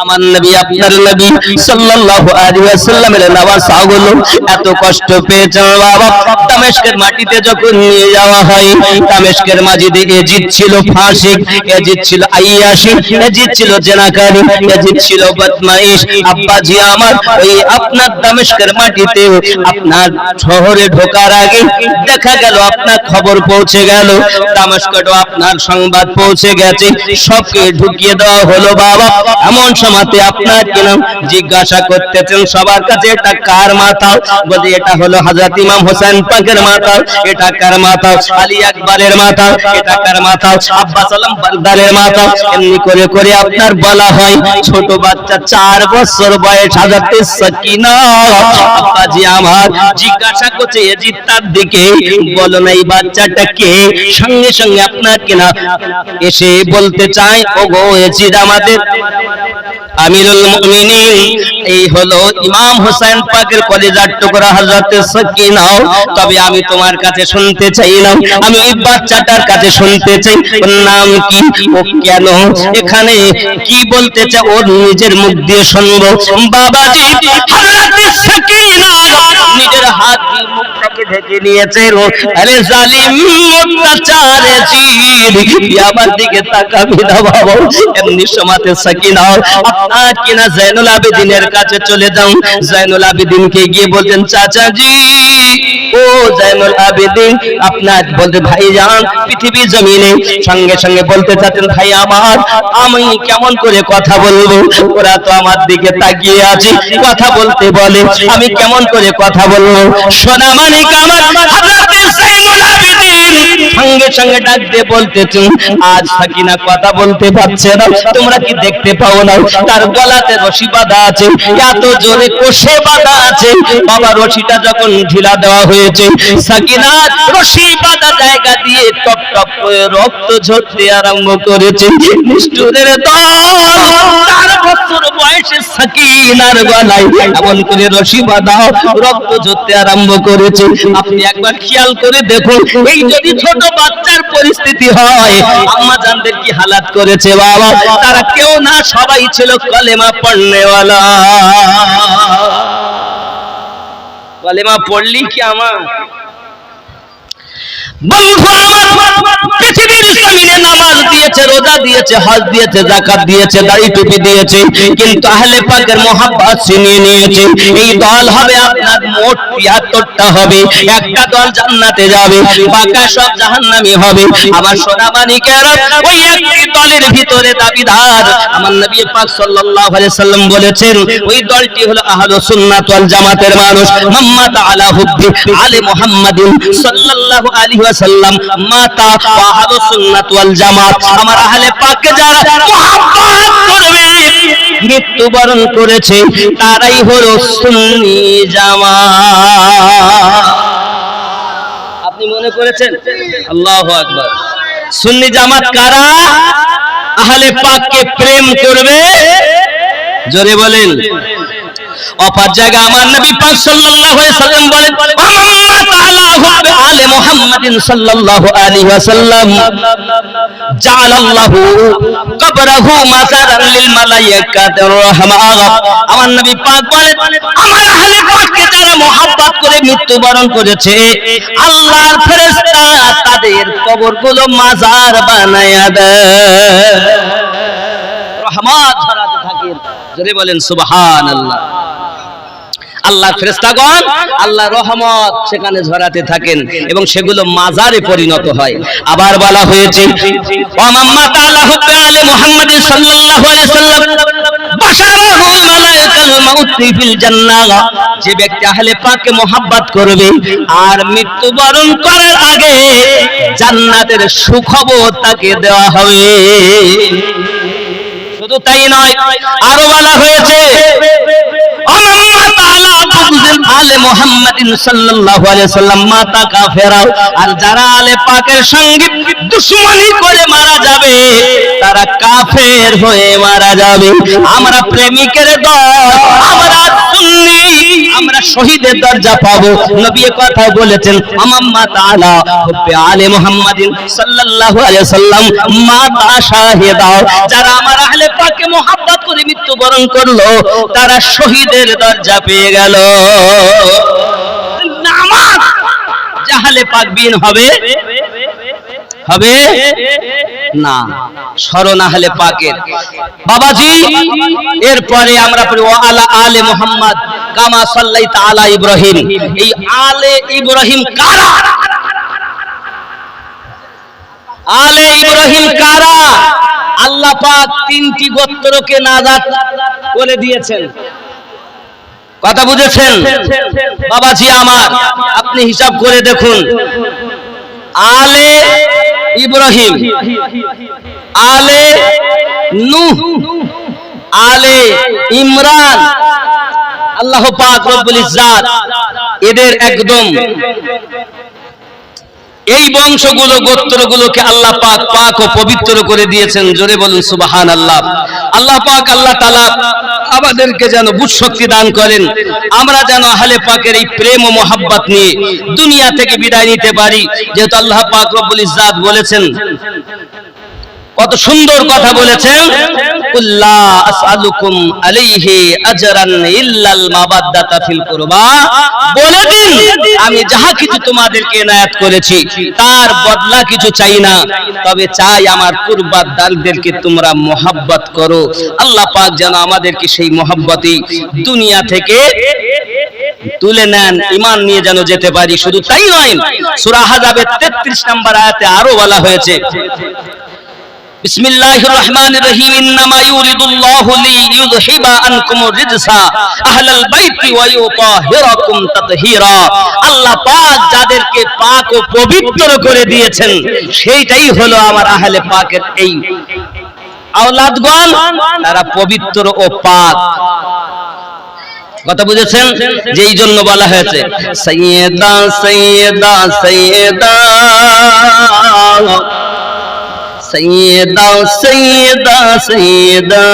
আমার নবী, আপনার নবী সাল্লাল্লাহু আলাইহি ওয়াসাল্লামের নওয়াসাগুলো এত কষ্ট পেয়েছেন বাবা। দামেস্কের মাটিতে যখন নিয়ে যাওয়া হয়, দামেস্কের মাঝিদে এজিদ ছিল ফাসিক, এজিদ ছিল আইয়াশি, এজিদ ছিল জেনাকারী, এজিদ ছিল বদমাইশ। আব্বাজি আমার, ওই আপনার দামেস্কের মাটিতে আপনার শহরে ঢোকার আগে দেখা গেল আপনার খবর পৌঁছে গেল, দামেস্কেও আপনার সংবাদ পৌঁছে গেছে, সবকে ঢুকিয়ে দেওয়া হলো বাবা। এমন সময়তে আপনার কেন জিজ্ঞাসা করতেছেন সবার কাছে, এটা কার মাথা? বলে এটা হলো হযরত ইমাম হোসেন পাকের মাথা। এটা কার মাথা? আলী আকবরের মাথা। এটা কার মাথা? আব্বাস আলম বাগদাদের মাথা। এমনি করে করে আপনার বলা হয়। ছোট বাচ্চা 4 বছর বয়স হযরত সাকিনা আব্বাজি আমার জিজ্ঞাসা করছে এজিদ তার দিকে, বলো না এই বাচ্চাটা কে? সঙ্গে সঙ্গে আপনার কিনা এসে বলতে চায়, ওগো এজিদ আমাদের আমিরুল মুমিনিন এই হলো ইমাম হোসেন পাকের কলিজার টুকরা হযরত সাকিনা। তবে আমি তোমার কাছে শুনতে চাই না, আমি ওই বাচ্চাটার কাছে শুনতে চাই ওর নাম কি, ও কেন এখানে, কি বলতে চায় ওর নিজের মুখ দিয়ে শুনবো। বাবাজি হযরত সাকিনা নিজের হাত দিয়ে মুখটাকে ঢেকে নিয়েছে। আরে জালিম অত্যাচারে জিদ আমার দিকে তাকাবি না বাবা। এমনি সময়তে সাকিনা আপনার কিনা জাইনুল আবেদিনের কাছে চলে যাও। জাইনুল আবেদিনকে গিয়ে বলতেন চাচাজি ও জাইনুল আবেদিন, আপনার বলতে ভাইজান পৃথিবী জমিনে, সঙ্গে সঙ্গে বলতে চাচ্ছেন ভাই আমার, আমি কেমন করে কথা বলবো, ওরা তো আমার দিকে তাকিয়ে আছে কথা বলতে বলে, আমি কেমন করে কথা বলবো। সোনা মানিক আমার হযরত জাইনুল আবেদিন সঙ্গে সঙ্গে ডাক দিয়ে বলতেছেন আজ সাকিনা কথা বলতে পারছে না, তোমরা কি দেখতে পাও না তার গলাতে রশি বাঁধা আছে, এত জোরে কষে বাঁধা আছে। বাবা রশিটা যখন ঢিলা দেওয়া হয়েছে, সাকিনা রশি বাঁধা জায়গা দিয়ে টপ টপ করে রক্ত ঝরতে আরম্ভ করেছে। নিষ্ঠুরের দল, 4 বছর বয়সে সাকিনার গলায় এমন করে রশি বাঁধা রক্ত ঝরতে আরম্ভ করেছে। আপনি একবার খেয়াল করে দেখুন, এই যদি ছোট বাচ্চার পরিস্থিতি হয় আম্মা জানদের কি হালাত করেছে বাবা। তারা কেউ না, সবাই ছিল কলেমা পড়নেওয়ালা। কলেমা পড়লি কি আমার বন্ধু আমার, পৃথিবীর জমিনে নামাজ দিয়েছে, রোজা দিয়েছে, হজ দিয়েছে, যাকাত দিয়েছে, দাড়ি টুপি দিয়েছে, কিন্তু আহলে পাকের মহব্বত ছিনিয়ে নিয়েছে। এই দল হবে আপনার মোট ৭৫টা হবে, একটা দল জান্নাতে যাবে, বাকি সব জাহান্নামী হবে। আমার সোনা মানিকেরা ওই একটি দলের ভিতরে দাবিদার আমার নবী পাক সাল্লাল্লাহু আলাইহি সাল্লাম বলেছেন ওই দলটি হলো আহলুস সুন্নাত ওয়াল জামাতের মানুষ। মাম্মাত আলা হুব্বি আলে মুহাম্মাদিন সাল্লাল্লাহু আলাইহি ওয়াসাল্লাম মাতা ওয়া আহলুস সুন্নাত ওয়াল জামাত, আমার আহলে পাককে যারা মুহাব্বত করবে মৃত্যুবরণ করেছে তারাই হলো সুন্নি জামাত। আপনি মনে করেছেন? আল্লাহু আকবার। সুন্নি জামাত কারা? আহলে পাককে প্রেম করবে, জোরে বলেন। অপর জায়গা আমার নবী পাক সাল্লাল্লাহু আলাইহি সাল্লাম বলেন আম্মা তাআলা হুব্বে আলে মুহাম্মাদিন সাল্লাল্লাহু আলাইহি ওয়াসাল্লাম জাআলাল্লাহু কবরাহু মাযারান লিল মালায়েকাতির রাহমান। আমার নবী পাক বলেন আমার আহলে পাককে যারা মহব্বত করে মৃত্যুবরণ করেছে আল্লাহর ফেরেশতা তাদের কবরগুলো মাজার বানায়া দেয়, রহমত ছড়াতে থাকে। জোরে বলেন সুবহানাল্লাহ। আল্লাহর ফেরেশতাগণ আল্লাহর রহমত সেখানে ঝরাতে থাকেন এবং সেগুলো মাজারে পরিণত হয়। আবার বলা হয়েছে ওয়াম্মা তাআলা হুব্বে আলে মুহাম্মাদ সাল্লাল্লাহু আলাইহি সাল্লাম বাশারাহু মালায়েকাতুল মাউত ফিল জান্নাহ। যে ব্যক্তি আহলে পাককে মহব্বত করবে আর মৃত্যুবরণ করার আগে জান্নাতের সুখবর তাকে দেওয়া হবে। শুধু তাই নয়, আরো বলা হয়েছে আলে মুহাম্মাদিন সাল্লাল্লাহু আলাইহি সাল্লাম মাতা কাফেরা। আর যারা আলে পাকের সঙ্গে দুশমনি করে মারা যাবে তারা কাফের হয়ে মারা যাবে। আমরা প্রেমিকের দল, আমরা সুন্নি, আমরা শহীদের দরজা পাবো। নবী কথা বলেছেন আম্মা তাআলা হুব্বে আলে মুহাম্মাদিন সাল্লাল্লাহু আলাইহি সাল্লাম মাতা শাহিদা। যারা আমার আহলে পাককে মহব্বত করে মৃত্যুবরণ করলো তারা শহীদের দরজা পেয়ে গেল। নামাজ আহলে পাক বিন হবে হবে না, শরণ আহলে পাকের। বাবাজি এরপরে আমরা পড়ি ওয়া আলা আলে মুহাম্মদ কামা সাল্লাইতা আলা ইব্রাহিম। এই আলে ইব্রাহিম কারা? আলে ইব্রাহিম কারা? আল্লাহ পাক 3টি গোত্রকে নাজাত করে দিয়েছেন। কথা বুঝেছেন বাবাজি আমার? আপনি হিসাব করে দেখুন, আলে ইব্রাহিম, আলে নূহ, আলে ইমরান, আল্লাহ পাক রব্বুল ইজ্জাত এদের একদম এই বংশগুলো গোত্রগুলোকে আল্লাহ পাক পাক ও পবিত্র করে দিয়েছেন। জোরে বলুন সুবহানাল্লাহ। আল্লাহ পাক আল্লাহ তাআলা আমাদেরকে যেন বুঝশক্তি দান করেন, আমরা যেন আহলে পাকের এই প্রেম ও মোহাব্বত নিয়ে দুনিয়া থেকে বিদায় নিতে পারি। যেহেতু আল্লাহ পাক রব্বুল ইজ্জাত বলেছেন, কত সুন্দর কথা বলেছেন, কুল্লা আসআলুকুম আলাইহি আজরান ইল্লাল মাওয়াদ্দাতা ফিল কুরবা, বলে দিন আমি যাহা কিছু তোমাদেরকে ইনায়াত করেছি তার বদলা কিছু চাই না, তবে চাই আমার কুরবাদারদেরকে তোমরা মোহাব্বত করো। আল্লাহ পাক যেন আমাদেরকে সেই মোহাব্বতেই দুনিয়া থেকে তুলে নেন, ঈমান নিয়ে যেন যেতে পারি। শুধু তাই নয়, সূরা আহজাবের 33 নম্বর আয়াতে আরো বলা হয়েছে, বিসমিল্লাহির রহমানির রহিম, ইন্নামা ইউরিদুল্লাহু লিইয়ুযহিবা আনকুমুর রিজসা আহলাল বাইতি ওয়া ইউতাহিরাকুম তাতহীরা। আল্লাহ পাক যাদেরকে পাক ও পবিত্র করে দিয়েছেন সেইটাই হলো আমার আহলে পাকের এই আওলাদগণ, তারা পবিত্র ও পাক। কথা বুঝেছেন? যে এই জন্য বলা হয়েছে সাইয়্যিদা সাইয়্যিদা সাইয়্যিদা सैयदा सैयदा सैयदा,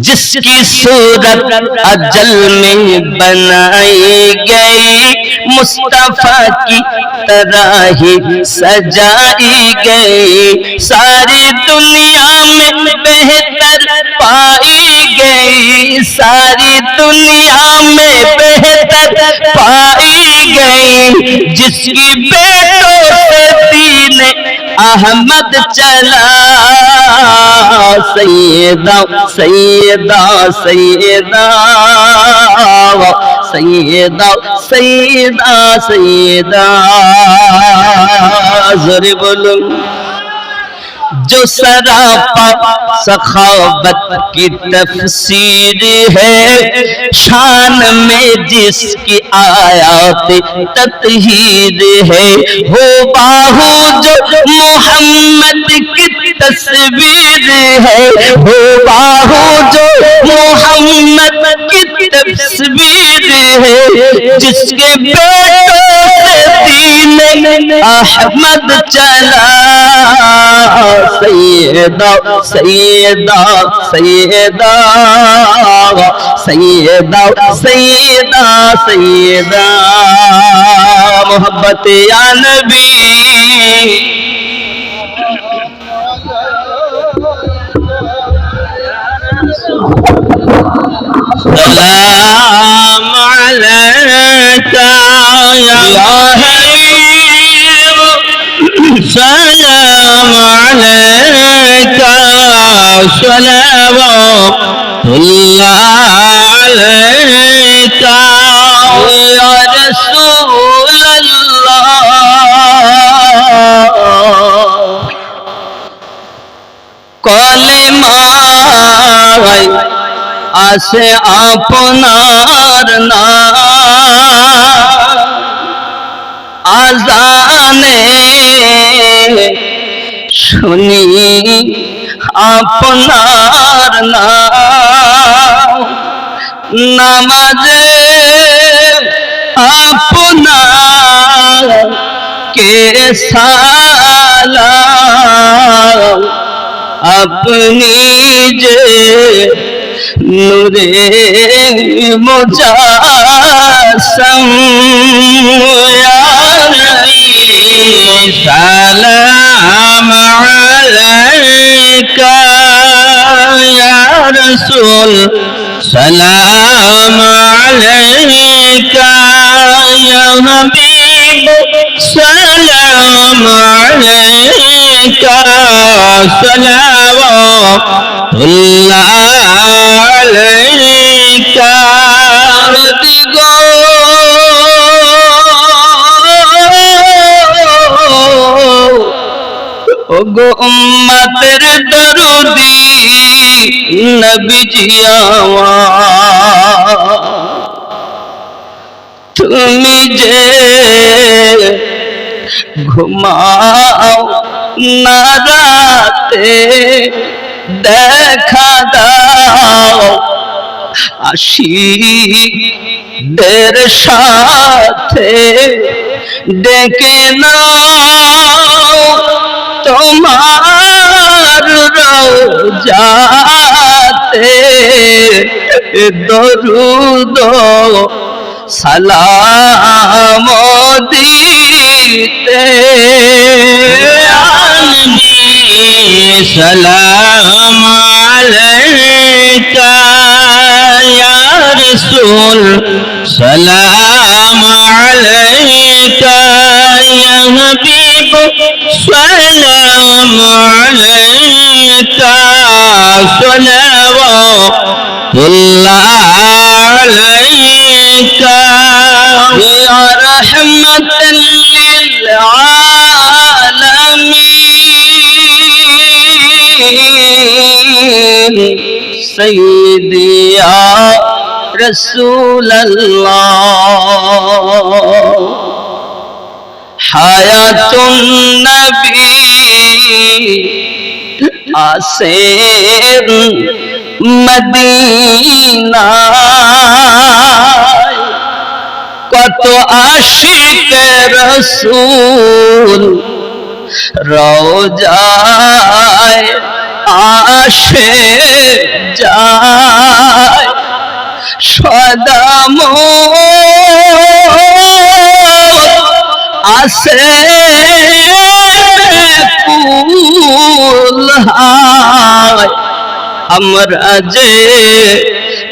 जिसकी सूरत अजल में बनाई गई, मुस्तफा की तरह ही सजाई गई, सारी दुनिया में बेहतर पाई गई, सारी दुनिया में बेहतर पाई गई, जिसकी बेटों से दीन अहमद चला, सैयदा सैयदा सैयदा सैयदा सैयदा सैयदा, ज़ोरे बोलो। जो सरापा सखावत की तफसीर है, शान में जिसकी आयात तत्हीर है, हो बाहु जो मोहम्मद की तस्वीर है, हो बाहु जो मोहम्मद की तस्वीर है, जिसके बेटों से दीन अहमद चला, सैयदा सैयदा सैयदा सैयदा सैयदा सैयदा, मोहब्बत या नबी। सलाम अलैका या हबीब, सलाम अलैका सलावतुल्लाह अलैका या रसूल अल्लाह। कलेमाय আসে আপনার নাম, আজানে শুনি আপনার নাম, নামাজে আপনার কে সালাম, আপনি যে নূরে মুজাসসাম, ইয়া নবী সালাম আলাইকা ইয়া রাসূল, সালাম আলাইকা ইয়া হাবিব, সালাম আলাইকা সালাওয়াতুল্লাহ আলাইকা। দিগো ওগো উম্মতের দরদি নবীজি আমার, তুমি যে ঘুমাও না রাতে দেখা দাও, আশিক দের সাথে ডেকে নাও তোমার রওজাতে দরুদ সালাম দিতে সালাম আলাইকা ইয়া রাসূল সালাম আলাইকা ইয়া হাবিব সালাম আলাইকা সালাওয়াতুল্লাহ আলাইকা ইয়া রাহমাতাল লিল আলামিন সাইয়্যিদি ইয়া রাসূলুল্লাহ হায়াতুন নবী আসেন মদিনায় কত আশিক রাসূল রওজায় আসে যায় সদাম আসে কুল হায় আমরা যে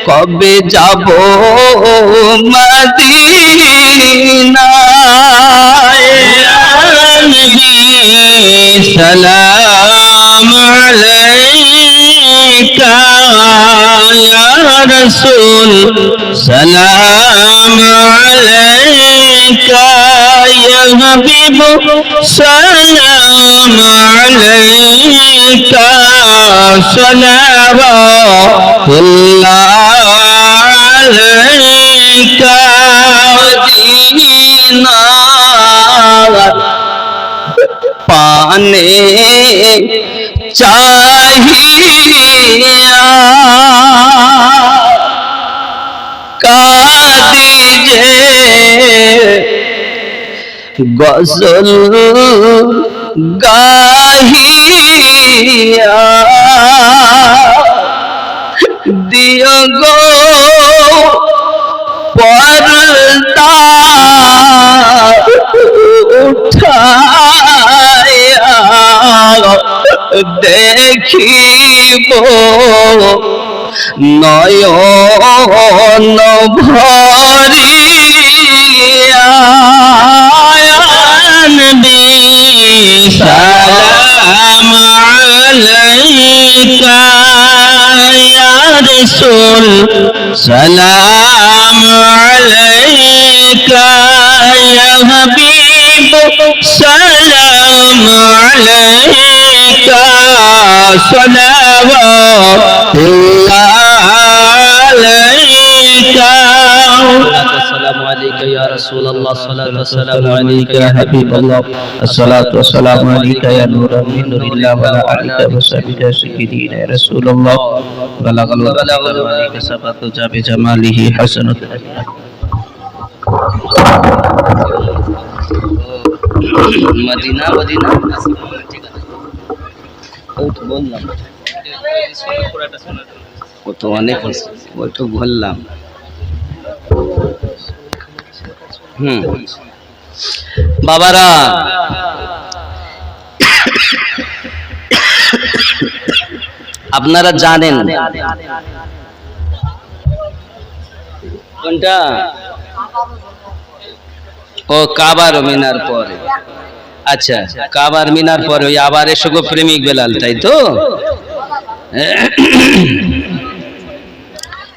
কবে যাব মদিনায় নবী সালাম আলাইকা ইয়া রাসূল সালাম আলাইকা ইয়া হাবিব সালাম আলাইকা সালাওয়াতুল্লাহ আলাইকা মদিনা পানে চাহিয়া কাদি যে গজল গাহিয়া দিও গো পর্দা উঠায়া দেখিব নয়ন ভরিয়া নবী সালাম আলাইকা ইয়া রাসূল সালাম আলাইকা ইয়া হাবিব সালাম আলাইকা সালাওয়াতুল্লাহ আলাইকা السلام عليك يا رسول الله الصلاة والسلام عليك يا حبيب الله الصلاة والسلام عليك يا نور من نور الله وعلى آلك وصحبك سيدين يا رسول الله بلغ عليك سبت بجماله حسنة مدينة مدينة বললাম ও তো অনেক ওই তো বললাম বাবারা আপনারা জানেন কোনটা ও কাবার মিনার পরে আচ্ছা কাবার মিনার পরে ওই আবার এসো গো প্রেমিক বেলাল তাই তো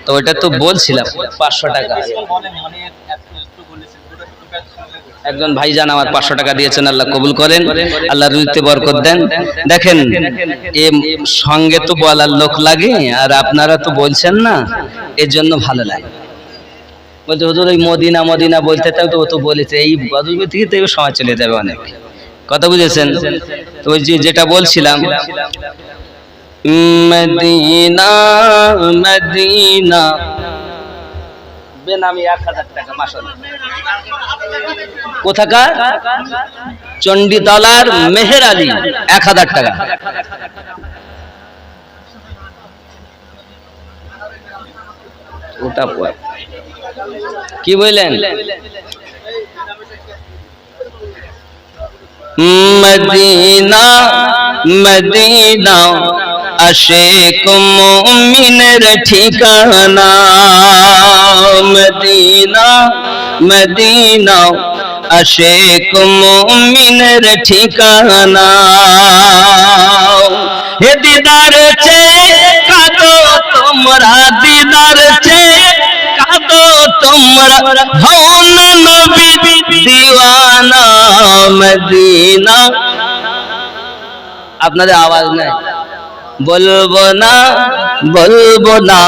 তো ওটা তো বলছিলাম 500 টাকা একজন ভাইজান আমার 500 টাকা দিয়েছেন আল্লাহ কবুল করেন আল্লাহ রুজিতে বরকত দেন দেখেন এ সঙ্গে তো বলার লোক লাগে আর আপনারা তো বলছেন না এর জন্য ভালো লাগে বলতে হুজুর ওই মদিনা মদিনা বলতে তাই তো ও তো বলেছে এই গজল থেকে তো সময় চলে যাবে অনেক কথা বুঝেছেন তো ওই যেটা বলছিলাম মদিনা মদিনা বেনামি 1000 টাকা মাশাআল্লাহ। কোথাকার? চণ্ডীতলার মেহের আলী, 1000 টাকা। ওটা কি বললেন? মদিনা মদিনা আশিক মুমিনের ঠিকানা, মদিনা মদিনা আশিক মুমিনের ঠিকানা। হে দিদার চেয়ে কাঁদো তোমরা, দিদার চেয়ে কাঁদো তোমরা, হও না নবী দিওয়ানা মদিনা। আপনাদের আওয়াজ নাই, বলবো না বলবো না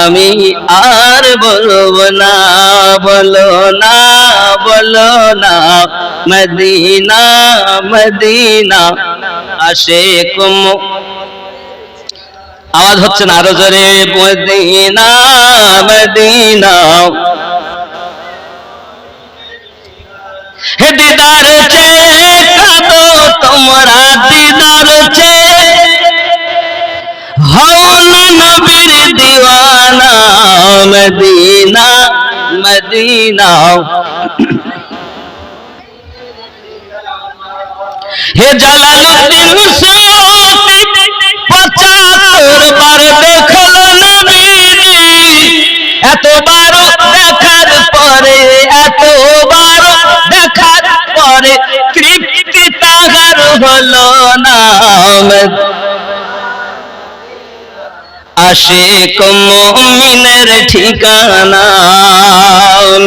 আমি আর বলবো না, বলো না বলো না মদিনা মদিনা আশিক। আওয়াজ হচ্ছে না, আরো জোরে, মদিনা মদিনা। হে দিদার চেয়ে কাঁদো তোমরা, দিদার চেয়ে হও না নবীর দিওয়ানা মদিনা মদিনা। হে জালালউদ্দিন সুয়ুতি 75 বার দেখলো নবীজি, এতবার দেখার পরে, এতবার দেখার পরে তৃপ্তি তাহার হলো না। আশিক মুমিনের ঠিকানা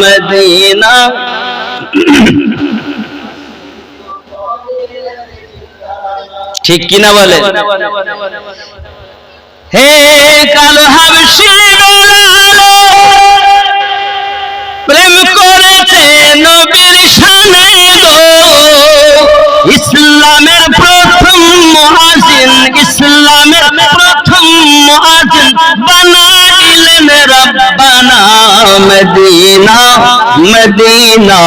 মদিনা। ঠিক কিনা বলে? হে কালো হাবশি বেলাল প্রেম করেছে নবীর শানে গো, ইসলামের প্রথম মুয়াজ্জিন, ইসলামের প্রথম মুয়াজ্জিন বানাইলেন রব্বানা মদিনা মদিনা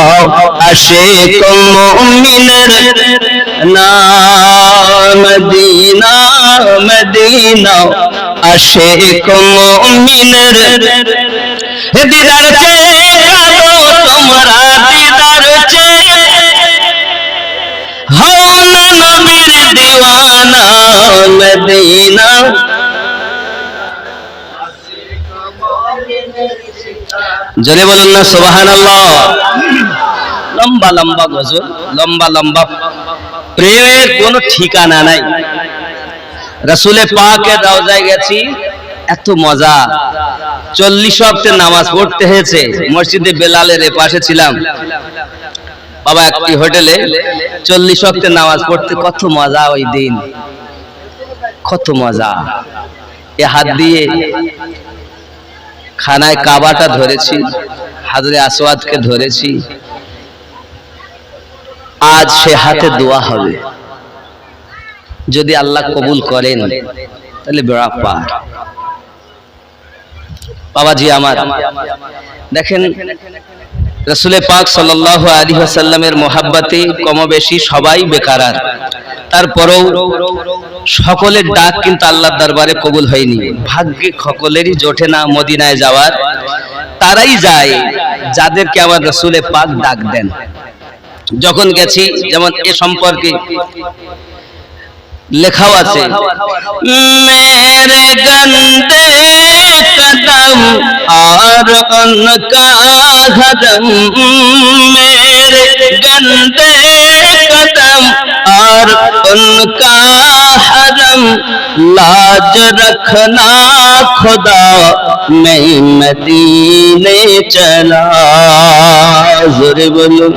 আশিক মুমিনের নাম, মদিনা মদিনা আশিক মুমিনের। দিদার চেয়ে কাঁদো তোমরা, দিদার চেয়ে হও না নবীর দিওয়ানা মদিনা। জোরে বলুন না সুবহানাল্লাহ। লম্বা লম্বা গজল, লম্বা লম্বা প্রেমের কোনো ঠিকানা নাই। রাসূলে পাকের রওজায় গেছি, এত মজা। 40 ওয়াক্তের নামাজ পড়তে হয়েছে। মসজিদে বেলালের পাশে ছিলাম বাবা, একটি হোটেলে 40 ওয়াক্তের নামাজ পড়তে কত মজা ওই দিন, কত মজা। এ হাত দিয়ে খানায় কাবাটা ধরেছি, হাজরে আসওয়াদকে ধরেছি। আজ সে হাতে দোয়া হবে, যদি আল্লাহ কবুল করেন তাহলে বেড়া পার। বাবাজি আমার, দেখেন রাসূলে পাক সাল্লাল্লাহু আলাইহি ওয়াসাল্লামের মহব্বতে কমবেশি সবাই বেকারার, তারপরেও সকলের ডাক কিন্তু আল্লাহর দরবারে কবুল হয়নি। ভাগ্যে সকলেরই জোটে না মদিনায় যাওয়ার, তারাই যায় যাদেরকে আমার রাসূলে পাক ডাক দেন। যখন গেছি, যেমন এ সম্পর্কে লেখাও আছে, মেরে গন্দে কদম আর উনকা হরম, মেরে গন্দে কদম আর উনকা হরম, লাজ রখনা খুদা मैं মদিনে চলা। জোরে বলুন।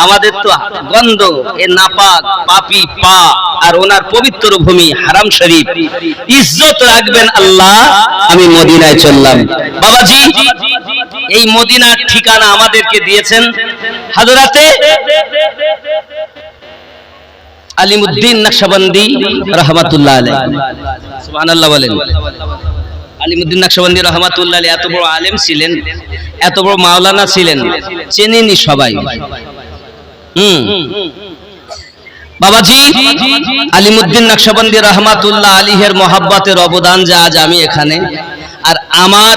আমাদের তো গন্ধ, এ নাপাক পাপী পা আর ওনার পবিত্র ভূমি হারাম শরীফ, ইজ্জত রাখবেন আল্লাহ। আমি মদিনায় চললাম। বাবাজি, এই মদিনার ঠিকানা আমাদেরকে দিয়েছেন হযরতে আলিমউদ্দিন নকশবন্দি রাহমাতুল্লাহ আলাইহি। সুবহানাল্লাহ বলেন। আলিমউদ্দিন নকশবন্দি রহমাতুল্লাহ আলাইহি এত বড় আলেম ছিলেন, এত বড় মাওলানা ছিলেন, চেনেনি সবাই। বাবাজি আলিমউদ্দিন নকশবন্দি রহমাতুল্লাহ আলাইহির মহব্বতের অবদান যে আজ আমি এখানে, আর আমার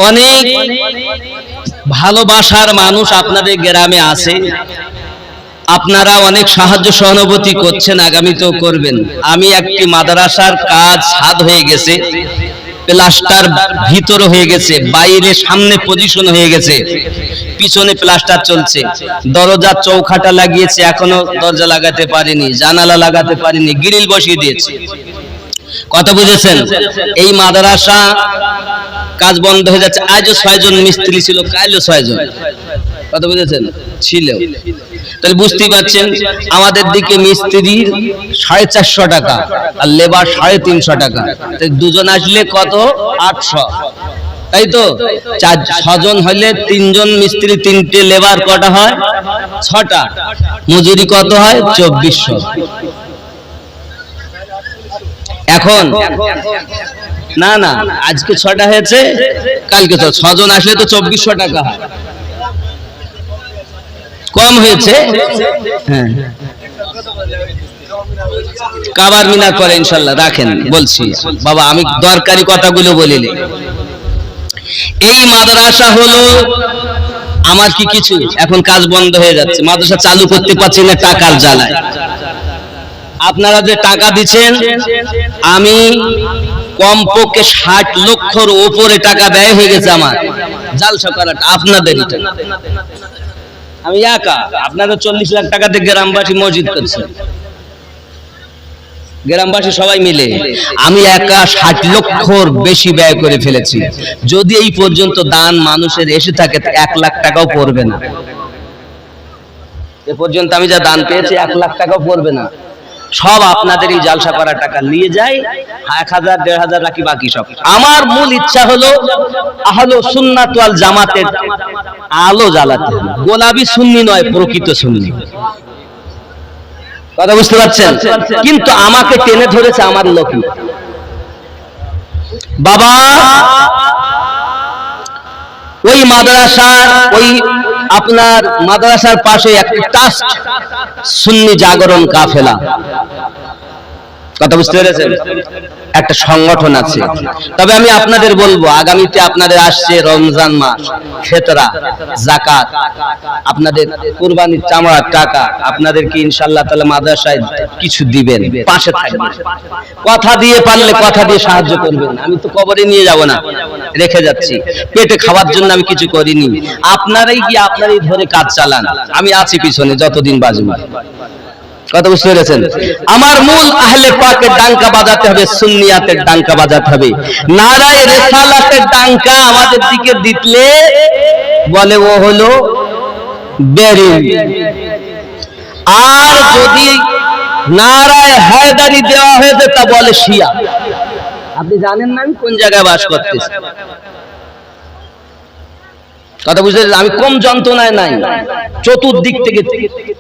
অনেক ভালোবাসার মানুষ আপনাদের গ্রামে আছে, আপনারা অনেক সাহায্য সহানুভূতি করছেন, আগামীতেও করবেন। আমি একটি মাদ্রাসার কাজ সাদ হয়ে গেছে, প্লাস্টার ভিতরে হয়ে গেছে, বাইরে সামনে পজিশন হয়ে গেছে, পিছনে প্লাস্টার চলছে, দরজার চৌকাঠা লাগিয়েছে, এখনো দরজা লাগাতে পারিনি, জানালা লাগাতে পারিনি, গ্রিল বসিয়ে দিয়েছে। কথা বুঝেছেন? এই মাদ্রাসা কাজ বন্ধ হয়ে যাচ্ছে। আজও 6 জন মিস্ত্রি ছিল, কালও 6 জন। কথা বুঝেছেন? ছিল। তাহলে বুঝতেই পারছেন আমাদের দিকে মিস্ত্রির 450 টাকা আর লেবার 350 টাকা। তাই দুজন আসলে কত? 800। তাই তো 6 জন হলে 3 জন মিস্ত্রি, 3টে লেবার, কটা হয়? 6টা। মজুরি কত হয়? 2400। এখন না না, আজকে 6টা হয়েছে, কালকে তো 6 জন আসলে তো 2400 টাকা হয়, কম হয়েছে। হ্যাঁ, কাবার মিনার করে ইনশাআল্লাহ রাখেন। বলছি বাবা, আমি দরকারি কথাগুলো বলিনি। এই মাদ্রাসা হলো আমার কি কিছু, এখন কাজ বন্ধ হয়ে যাচ্ছে, মাদ্রাসা চালু করতে পারছি না টাকার জ্বালায়। আপনারা যে টাকা দিচ্ছেন, আমি কমপক্ষে 60 লক্ষর উপরে টাকা ব্যয় হয়ে গেছে আমার জালসা করাটা, আপনাদের। আমি একা, আপনারা 40 লাখ টাকাতে গ্রামবাসী মসজিদ করছে, গ্রামবাসী সবাই মিলে। আমি একা 60 লক্ষর বেশি ব্যয় করে ফেলেছি। যদি এই পর্যন্ত দান মানুষের এসে থাকে, 1 লাখ টাকাও পড়বে না। এ পর্যন্ত আমি যা দান পেয়েছি 1 লাখ টাকাও পড়বে না। সব আপনাদের এই জালসা করা টাকা নিয়ে যাই, 1000 1500 রাখি, বাকি সব। আমার মূল ইচ্ছা হলো আহলে সুন্নাত ওয়াল জামাতের আলো জ্বালাতে, গোলাপি সুন্নি নয়, প্রকৃত সুন্নি। কথা বুঝতে পারছেন? কিন্তু আমাকে টেনে ধরেছে আমার লোকই। বাবা ওই মাদ্রাসার, ওই আপনার মাদ্রাসার পাশে একটা ট্রাস্ট, সুন্নি জাগরণ কাফেলা, কথা বুঝতে পেরেছেন? একটা সংগঠন আছে। তবে আমি আপনাদের বলবো, আগামীতে আপনাদের আসছে রমজান মাস, ফিতরা, যাকাত, আপনাদের কুরবানির চামড়ার টাকা, আপনাদেরকে ইনশাআল্লাহ তাআলা মাদ্রাসায় কিছু দিবেন, পাশে থাকবেন। কথা দিয়ে পারলে কথা দিয়ে সাহায্য করবেন। আমি তো কবরে নিয়ে যাব না, রেখে যাচ্ছি, পেটে খাওয়ার জন্য আমি কিছু করিনি। আপনারাই গিয়ে আপনারাই ধরে কাজ চালান, আমি আছি পিছনে যতদিন বাজবে। কথা বুঝতে পেরেছেন? আমার মূল আহলে পাকের ডাঙ্কা বাজাতে হবে, সুন্নিয়াতের ডাঙ্কা বাজাতে হবে। নারায়ে রিসালাতের ডাঙ্কা আমাদের দিকে দিতলে বলে ও হলো বেরি, আর যদি নারায়ে হায়দারি দেওয়া হয়েছে তা বলে শিয়া। আপনি জানেন না আমি কোন জায়গায় বাস করতেছি? কথা বুঝতে, আমি কম যন্ত্রণায় নাই। চতুর্দিক থেকে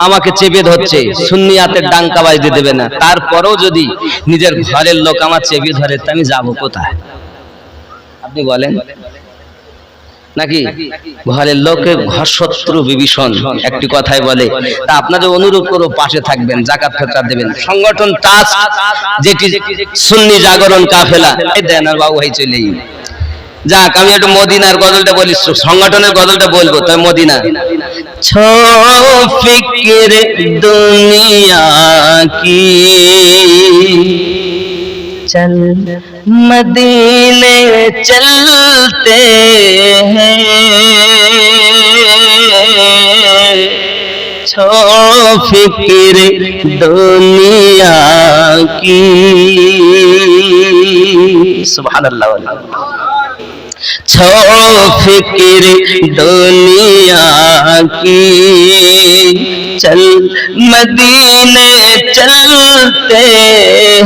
আমাকে চেপে ধরছে, সুন্নিয়াতের ডাঙ্কা বাজতে দেবে না। তারপরেও যদি নিজের ঘরের লোক আমার চেপে ধরে, তা আমি যাবো কোথায়? আপনি বলেন নাকি? ঘরের লোকের ঘর শত্রু বিভীষণ একটি কথাই বলে। তা আপনাদের অনুরোধ করো, পাশে থাকবেন, যাকাত ফিতরা দেবেন। সংগঠন ট্রাস্ট যেটি সুন্নি জাগরণ কাফেলা, এই দেন আর বাবু ভাই চলেই যাক। আমি একটু মদিনার গজলটা বলি, সংগঠনের গজলটা বলবো। তবে মদিনা ছো ফিক্র দুনিয়া কি, চল মদিনে চলতে হ্যায়, ছো ফিক্র দুনিয়া কি। সুবহানাল্লাহ। छो फिक्र दुनिया की, चल मदीने चलते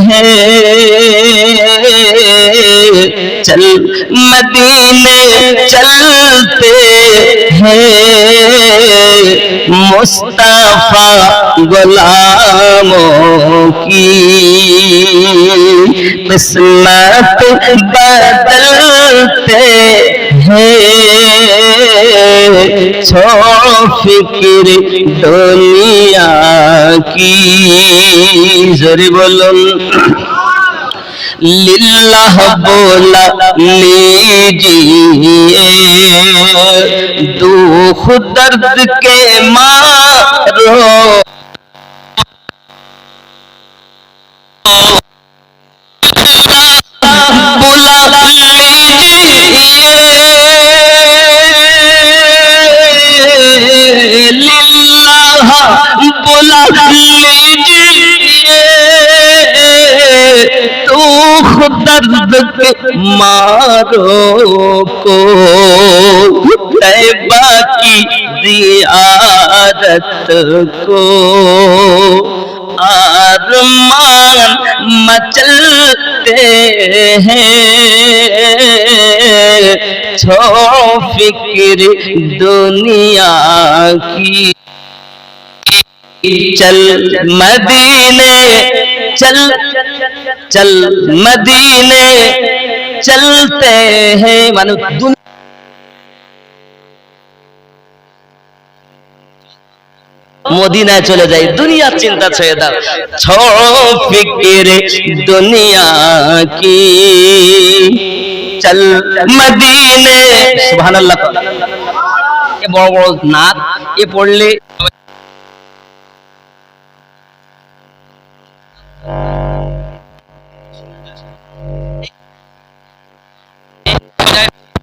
हैं, चल मदीने चलते हैं, मुस्तफा गुलामों की किस्मत बदलते हैं छोड़ फिक्र दुनिया की जोरे बोलूं लिल्लाह बोला लीजिए दुख दर्द के मारो बोला लीजिए लिल्लाह बोला लीजिए दुख दर्द के मारो को तैबा की जियारत को आरमान मचलते हैं छोड़ फिक्र दुनिया की चल मदीने चल चल मदीने चलते हैं मानो মদিনায় চলে যাই দুনিয়ার চিন্তা ছেড়ে দাও ছোড়ো ফিকিরে দুনিয়া কি চল মদিনে সুবহানাল্লাহ এ বড় বড় নাত এ পড়লে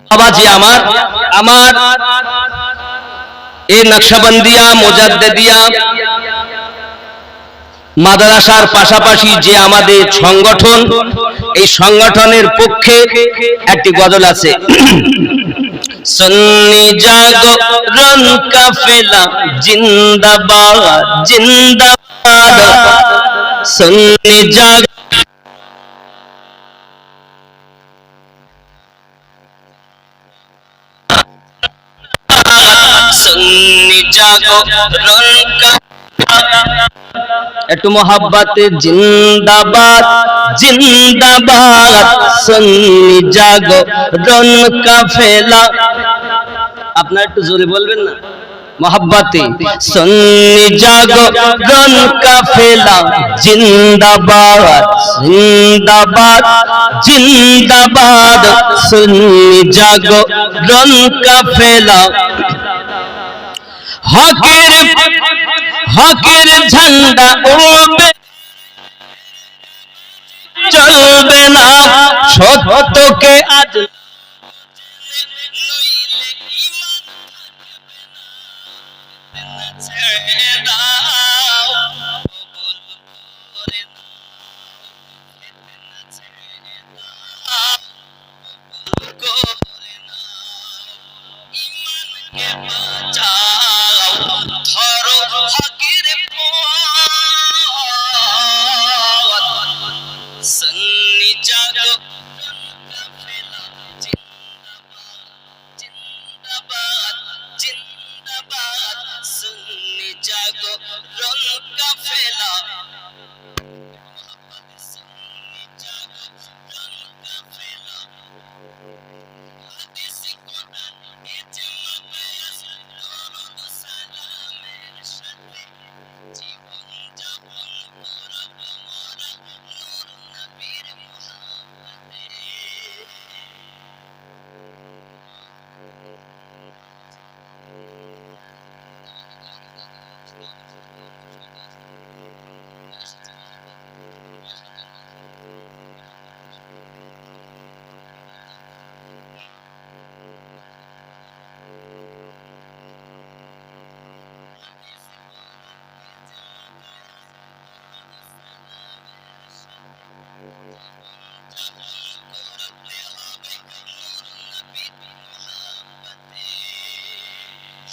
বাবাজি আমার আমার এই নকশবন্দিয়া মুজাদ্দিদিয়া মাদ্রাসার পাশাপাশি যে আমাদের সংগঠন এই সংগঠনের পক্ষে একটি গজল আছে সুন্নি জাগরণ কাফেলা জিন্দাবাদ জিন্দাবাদ সুন্নি জাগ सुन्नी जागरण का একটু মোহাব্বতে জিন্দাবাদ জিন্দাবাদ সুন্নি জাগরণ কাফেলা আপনারা একটু জোরে বলবেন না মোহাব্বতে সুন্নি জাগরণ কাফেলা জিন্দাবাদ জিন্দাবাদ জিন্দাবাদ সুন্নি জাগরণ কাফেলা হকের ঝান্ডা উড়বে চলবে না সত্যকে আজ सुन्नी जागो जिंदाबाद जिंदाबाद सुन्नी जागो रन काफेला सुन्नी जागो रन काफेला हदीस कुरान इजमा दरूद सालामेर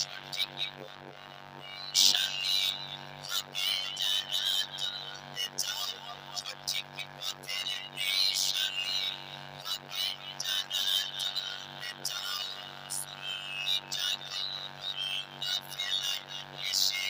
साথে জীবন যাপন করব মোরা নূর নবীর মুহাম্মদে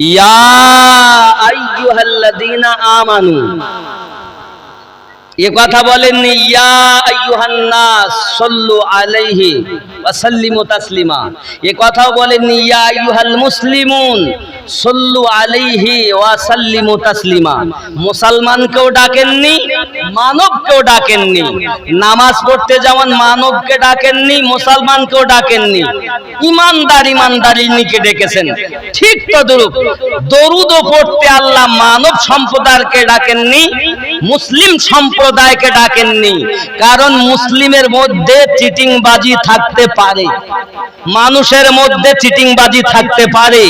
ইয়া আইয়ুহাল্লাযীনা আমানু, এ কথা বলেননি ইয়া আইয়ুহান নাস সাল্লু আলাইহি ওয়া সাল্লিমু তাসলিমা, এ কথাও বলেননি ইয়া আইয়ুহাল মুসলিমুন সাল্লু আলাইহি ওয়া সাল্লিমু তাসলিমা। মুসলমানকেও ডাকেননি, মানবকেও ডাকেননি। নামাজ পড়তে যেমন মানবকে ডাকেননি, মুসলমানকেও ডাকেননি। ইমানদারিনীকে ডেকেছেন। ঠিক তদ্রূপ দরুদও পড়তে আল্লাহ মানব সম্প্রদায়কে ডাকেননি, মুসলিম সম্প্রদায়কে ডাকেননি। কারণ মুসলিমের মধ্যে চিটিংবাজি থাকতে পারে, মানুষের মধ্যে চিটিংবাজি থাকতে পারে,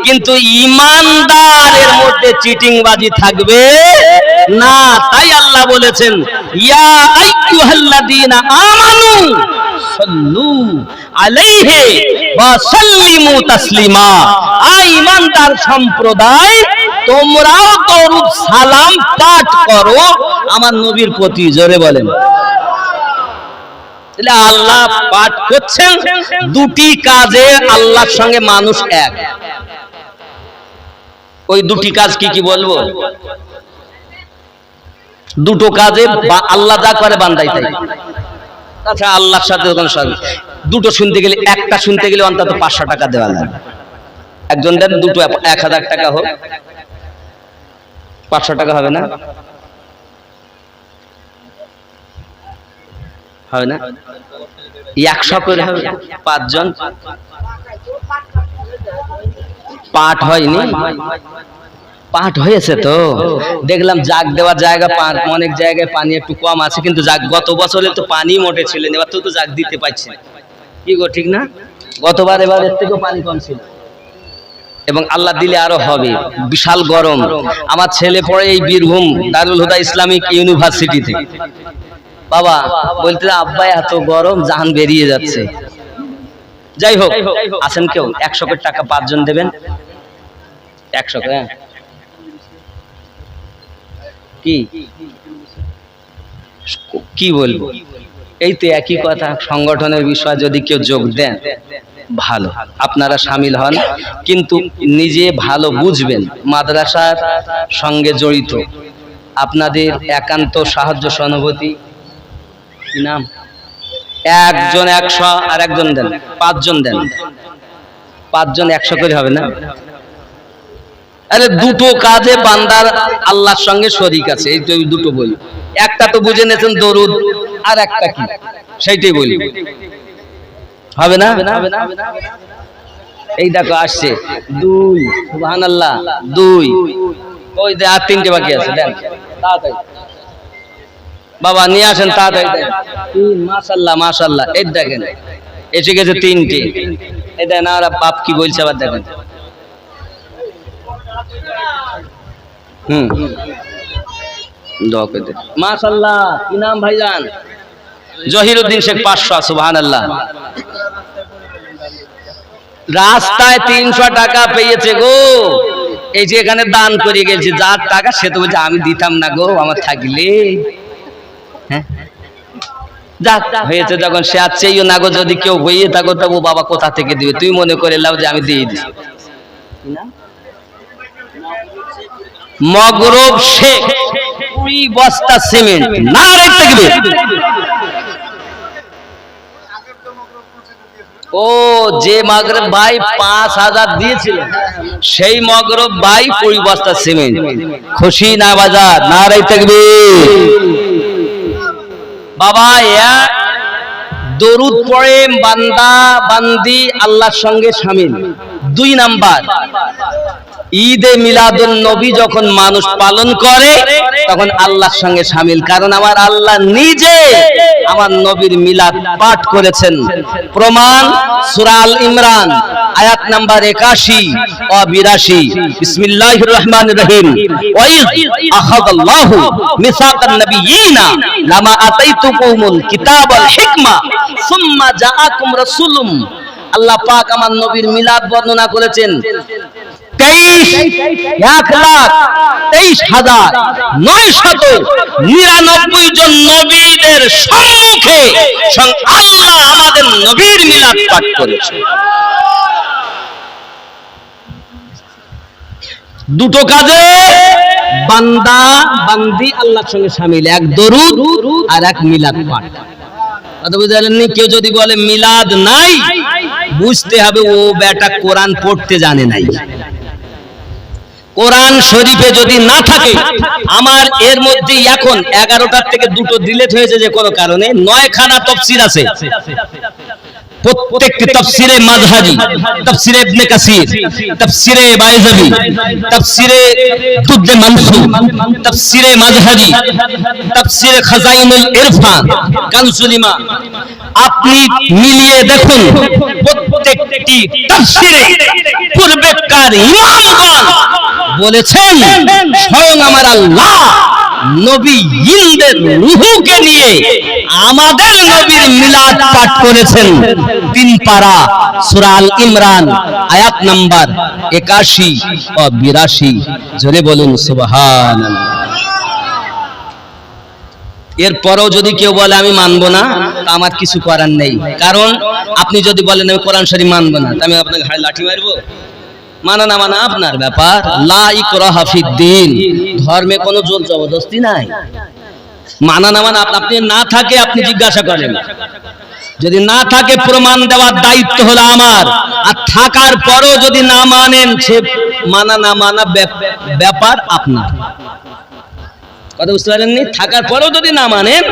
কিন্তু ঈমানদারের মধ্যে চিটিংবাজি থাকবে না। তাই আল্লাহ বলেছেন ইয়া আইয়ুহাল্লাযীনা আমানু সাল্লু আলাইহি ওয়া সাল্লিমু তাসলিমা। ঈমানদার সম্প্রদায় তোমরাও দরুদ সালাম পাঠ করো আমার নবীর প্রতি। জোরে বলেন। তাহলে আল্লাহ পাঠ করছেন, দুটি কাজে আল্লাহর সঙ্গে মানুষ এক। ওই দুটি কাজ কি কি বলবো? দুটো কাজে আল্লাহ যা করে বান্দাই তাই। আচ্ছা, আল্লাহর সাথে দুটো শুনতে গেলে, একটা শুনতে গেলে অন্তত 500 টাকা দেওয়া লাগে। একজন দেন, দুটো 1000 টাকা হোক, 500 টাকা হবে না? হবে না? 100 করে হবে 5 জন। পাঠ হয়নি, পাঠ হয়েছে তো দেখলাম। জাগ দেওয়ার জায়গা অনেক জায়গায় পানি একটু কম আছে, কিন্তু জাগ গত বছরে তো পানি মোটে ছিলেন, এবার তো জাগ দিতে পারছে। কি গো, ঠিক না? গতবার এবারের থেকেও পানি কম ছিল, এবং আল্লাহ দিলে আরো হবে। বিশাল গরম। আমার ছেলে পড়ে এই বীরভূম দারুল হুদা ইসলামিক ইউনিভার্সিটিতে। বাবা বলতে, আব্বা এত গরম, জান বেরিয়ে যাচ্ছে। যাই হোক, আছেন কেউ? 100 টাকা 5 জন দেবেন। 100 টাকা কি বলবো? এই তো একই কথা। সংগঠনের বিষয় যদি কেউ যোগ দেন ভালো, আপনারা শামিল হন, কিন্তু নিজে ভালো বুঝবেন। মাদ্রাসার সঙ্গে জড়িত আপনাদের একান্ত সাহায্য সহানুভূতি। কি নাম? একজন 100 আর একজন দেন, 5 জন দেন। 5 জন 100 করে হবে না? আরে দুটো কাজে বান্দার আল্লাহর সঙ্গে শরীক আছে, এই তো দুটো বলি। একটা তো বুঝে নিয়েছেন দরুদ, আর একটা কি সেইটাই বলি। হবে না? এই দেখো আসছে 2, সুবহানাল্লাহ 2। ওই যে আর 3টে বাকি আছে, দেন তাড়াতাড়ি বাবা নিয়ে আসেন, তাড়াতাড়ি দেন। 3, মাশাআল্লাহ মাশাআল্লাহ। এই দেখেন এসে গেছে 3টে। এই দেন। আর বাপ কি বলছে আবার দেখেন। মাশাআল্লাহ। কি নাম ভাইজান? জহিরউদ্দিন শেখ 500। সুবহানাল্লাহ। রাস্তায় 300 টাকা পেয়েছে গো। এই যে এখানে দান করে গেছে, যার টাকা সে তো বলছে আমি দিতাম না গো, আমার থাকলে। হ্যাঁ, যাক হয়েছে যখন, সে আর চেয়েও না গো। যদি কেউ হয়ে থাকো তবু বাবা কোথা থেকে দিবে? তুই মনে করে লাও যে আমি দিয়ে দিই। মগরব শেখ 20 বস্তা সিমেন্ট। নারে তাকবীর। ও যে মগরব ভাই 5000 দিয়েছিল, সেই মগরব ভাই 20 বস্তা সিমেন্ট। খুশি না বাজার? নারে তাকবীর। বাবা দরুদ পড়ে বান্দা বান্দি আল্লাহর সঙ্গে শামিল। 2 নাম্বার, ঈদে মিলাদুন নবী যখন মানুষ পালন করে তখন আল্লাহর সঙ্গে শামিল। কারণ আমার আল্লাহ নিজে আমার নবীর মিলাদ পাঠ করেছেন। প্রমাণ সূরা আল ইমরান আয়াত নাম্বার 81 ও 82। বিসমিল্লাহির রহমানির রহিম। ওয়াইজ আখাযাল্লাহু মিসাকান নাবিয়িনা লামা আতাইতুকুমুল কিতাব ওয়াল হিকমা সুম্মা জাআকুম রাসূলুম। আল্লাহ পাক আমার নবীর মিলাদ বর্ণনা করেছেন 1,23,999 জন নবীদের সম্মুখে আল্লাহ আমাদের নবীর মিলাদ পাঠ করেছে। দুটো কাজে বান্দা বান্দি আল্লাহর সঙ্গে শামিল, এক দরুদ আর এক মিলাদ পাঠ। কথা বুঝলেন? কেউ যদি বলে মিলাদ নাই, বুঝতে হবে ও বেটা কোরআন পড়তে জানে নাই। কোরআন শরীফে যদি না থাকে, আমার এর মধ্যে এখন 11টার থেকে 2টো ডিলিট হয়েছে যে কোনো কারণে, 9খানা তাফসীর আছে। প্রত্যেকটি তাফসীরে মাযহাবী, তাফসীরে ইবনে কাসির, তাফসীরে বাইজাবি, তাফসীরে দুররে মানসুর, তাফসীরে মাযহাবী, তাফসীরে খাজাইনুল ইরফান, কানজুল ইমান। আপনি মিলিয়ে দেখুন, প্রত্যেকটি তাফসীরে পূর্বেকার ইমামগণ বলেছেন স্বয়ং আমার আল্লাহ নবীদের রূহকে নিয়ে আমাদের নবীর মিলাদ পাঠ করেছেন। 3 পারা সূরা আল ইমরান আয়াত নাম্বার 81 ও 82। জোরে বলুন সুবহানাল্লাহ। এরপরও যদি কেউ বলে আমি মানবো না, তা আমার কিছু করার নেই। কারণ আপনি যদি বলেন আমি কোরআন শরীফ মানবো না, তা আমি আপনাকে ঘাড়ে লাঠি মারবো? মানা না মানা আপনার ব্যাপার। লা ইকরাহা ফিদ্দিন, ধর্মে কোনো জোর জবরদস্তি নাই। মানা না মানা আপনি না থাকে আপনি জিজ্ঞাসা করেন, যদি না থাকে প্রমাণ দেওয়ার দায়িত্ব হলো আমার। আর থাকার পরও যদি না মানেন, সে মানা না মানা ব্যাপার আপনার। কথা বুঝতে পারেননি? থাকার পরেও যদি না মানেন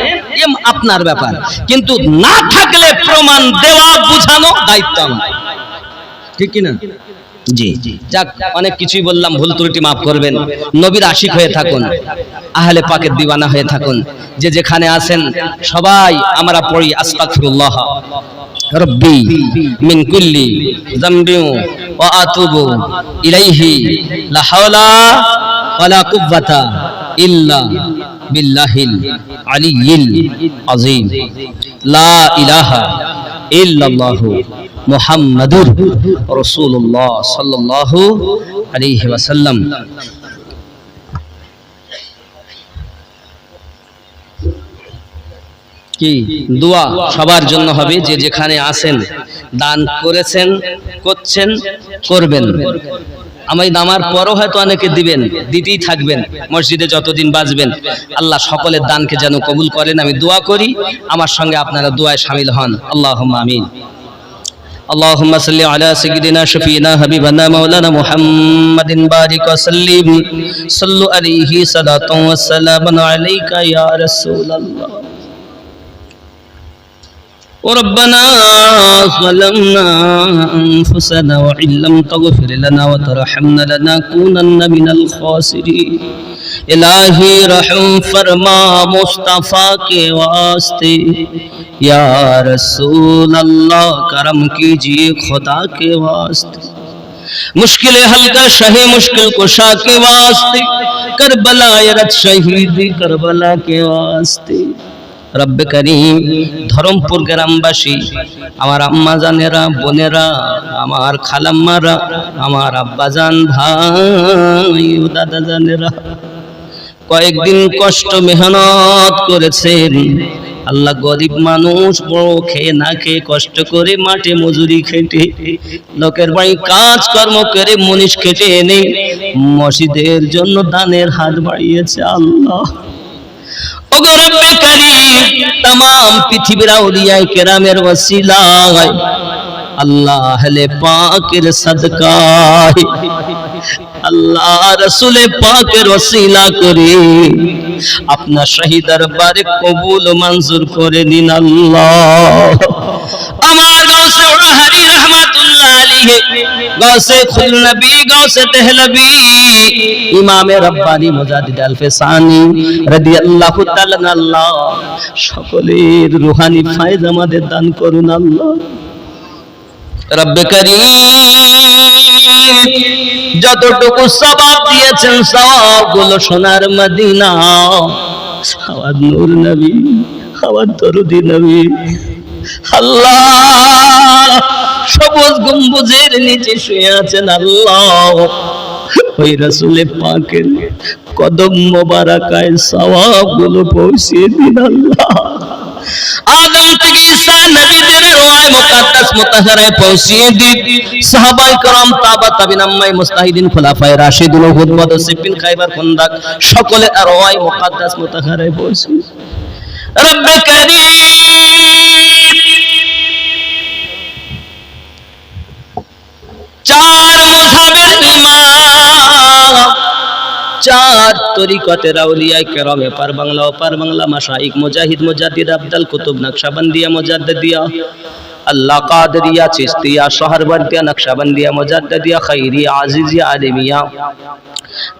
আপনার ব্যাপার, কিন্তু না থাকলে প্রমাণ দেওয়া বুঝানো দায়িত্ব আমার। ঠিক কি না? জি যাক, অনেক কিছুই বললাম, ভুল ত্রুটি মাফ করবেন। নবীর আশিক হয়ে থাকুন, আহলে পাকের দিওয়ানা হয়ে থাকুন। যে যেখানে আছেন সবাই আমরা পড়ি আস্তাগফিরুল্লাহ রব্বি মিন কুল্লি যামবি ওয়া আতুবু ইলাইহি লা হাওলা ওয়ালা কুওয়াতা ইল্লা বিল্লাহিল আলিয়্যিল আযীম। লা ইলাহা ইল্লাল্লাহু মুহাম্মাদুর রাসূলুল্লাহ সাল্লাল্লাহু আলাইহি ওয়াসাল্লাম। কি দোয়া সবার জন্য হবে, যে যেখানে আছেন, দান করেছেন, করছেন, করবেন। আমি নামার পরও হয়তো অনেকে দিবেন, দিতেই থাকবেন মসজিদে যতদিন বাঁচবেন। আল্লাহ সকলের দানকে যেন কবুল করেন। আমি দোয়া করি, আমার সঙ্গে আপনারা দোয়ায় শামিল হন। আল্লাহুম্মা আমিন। اللهم صل على سيدنا شفينا حبيبنا مولانا محمد بارك وسلم صلوا عليه صلاة وسلام عليك يا رسول الله وربنا ظلمنا أنفسنا وإن لم تغفر لنا وترحمنا لنكونن من الخاسرين الہی رحم فرما مصطفیٰ کے واسطے یا رسول اللہ کرم کیجئے خدا کے واسطے مشکل حل کا شہ مشکل کشا کے واسطے کربلا رت شہید کربلا کے واسطے রব্বে করিম ধরমপুর গ্রামবাসী, আমার আম্মা জানেরা, বোনেরা, আমার খালাম্মারা, আমার আব্বাজান, ভাই ও দাদা জানেরা, কয়েকদিন কষ্ট মেহনত করেছেন। আল্লাহ গরিব মানুষ, বড় খেয়ে না খেয়ে কষ্ট করে মাঠে মজুরি খেটে, লোকের বাড়ি কাজ কর্ম করে মনীষ খেটে এনে মসজিদের জন্য দানের হাত বাড়িয়েছে। আল্লাহ ওগো রব্বে করিম, तमाम পৃথিবীর আউলিয়া কেরামের ওসিলায়, আল্লাহ আহলে পাকের সাদকায়, আল্লাহ রাসূলে পাকের ওসিলা করে আপনার শাহী দরবারে কবুল মঞ্জুর করে নিন। আল্লাহ আমার গাউসে উরহারি রহমাতুল্লাহ আলাইহি, গাউসে খুল নবী, গাউসে দেহলভী, ইমামে রব্বানী মুজাদ্দিদ আল-ফিসানি রাদিয়াল্লাহু তাআলা আল্লাহ সকলের রূহানি ফায়েজ আমাদের দান করুন। আল্লাহ রব্বে করিম যতটুকু সওয়াব দিয়েছেন সওয়াবগুলো সোনার মদিনা, আমার নূর নবী, আমার দরুদি নবী, আল্লাহ সবুজ গম্বুজের নিচে শুয়ে আছেন। আল্লাহ ওই রাসূলে পাকের কদম মোবারকায় সওয়াবগুলো পৌঁছে দিন। আল্লাহ আদম থেকে ঈসা নবীদের রওয়ায়ে মুকদ্দাস মুকাদ্দাস মুতাহহারায় পৌঁছিয়ে দিন। সাহাবায়ে کرام তাবা তাবিন আম্মায়ে মুস্তাহিদিন খোলাফায়ে রাশিদুন উহুদ বদর সিফিন খায়বার খন্দক সকলে আরওয়ায়ে মুকাদ্দাস মুতাহহারায় পৌঁছিয়ে রব্বে কারীম চার মুযহাবের ইমাম চার তরিকতের আউলিয়ায়ে কেরামে পার বাংলা ও পার বাংলা মাশাইখ মুজাহিদ মুজাদ্দিদ আফদাল কুতুব নকশবন্দিয়া মুজাদ্দিদিয়া আল্লাহ কাদরিয়া চিশতিয়া শহরবর্দিয়া নকশবন্দিয়া মুজাদ্দিদিয়া খাইরিয়া আজিজিয়া আলিমিয়া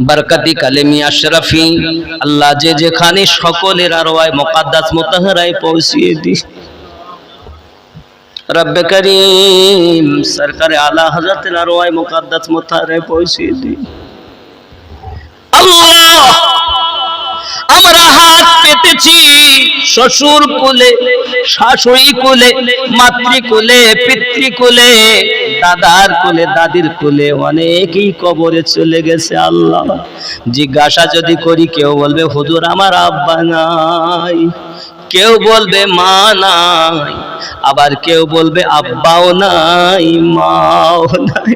বরকতি কালেমিয়া শরফি আল্লাহ যে যেখানে সকলের আরওয়ায়ে মুকাদ্দাস মুতাহহারায় পৌঁছিয়ে দি। রব্বে করিম সরকারে আলা হযরতের আরওয়ায়ে মুকাদ্দাস মুতাহহারায় পৌঁছিয়ে দি। আল্লাহ আমরা হাত পেতেছি শ্বশুর কুলে শাশুড়ি কুলে মাতৃকুলে পিতৃকুলে দাদার কুলে দাদির কুলে অনেকেই কবরে চলে গেছে। আল্লাহ জিজ্ঞাসা যদি করি কেউ বলবে হুজুর আমার আব্বা নাই, কেউ বলবে মা নাই, আবার কেউ বলবে আব্বাও নাই মাও নাই।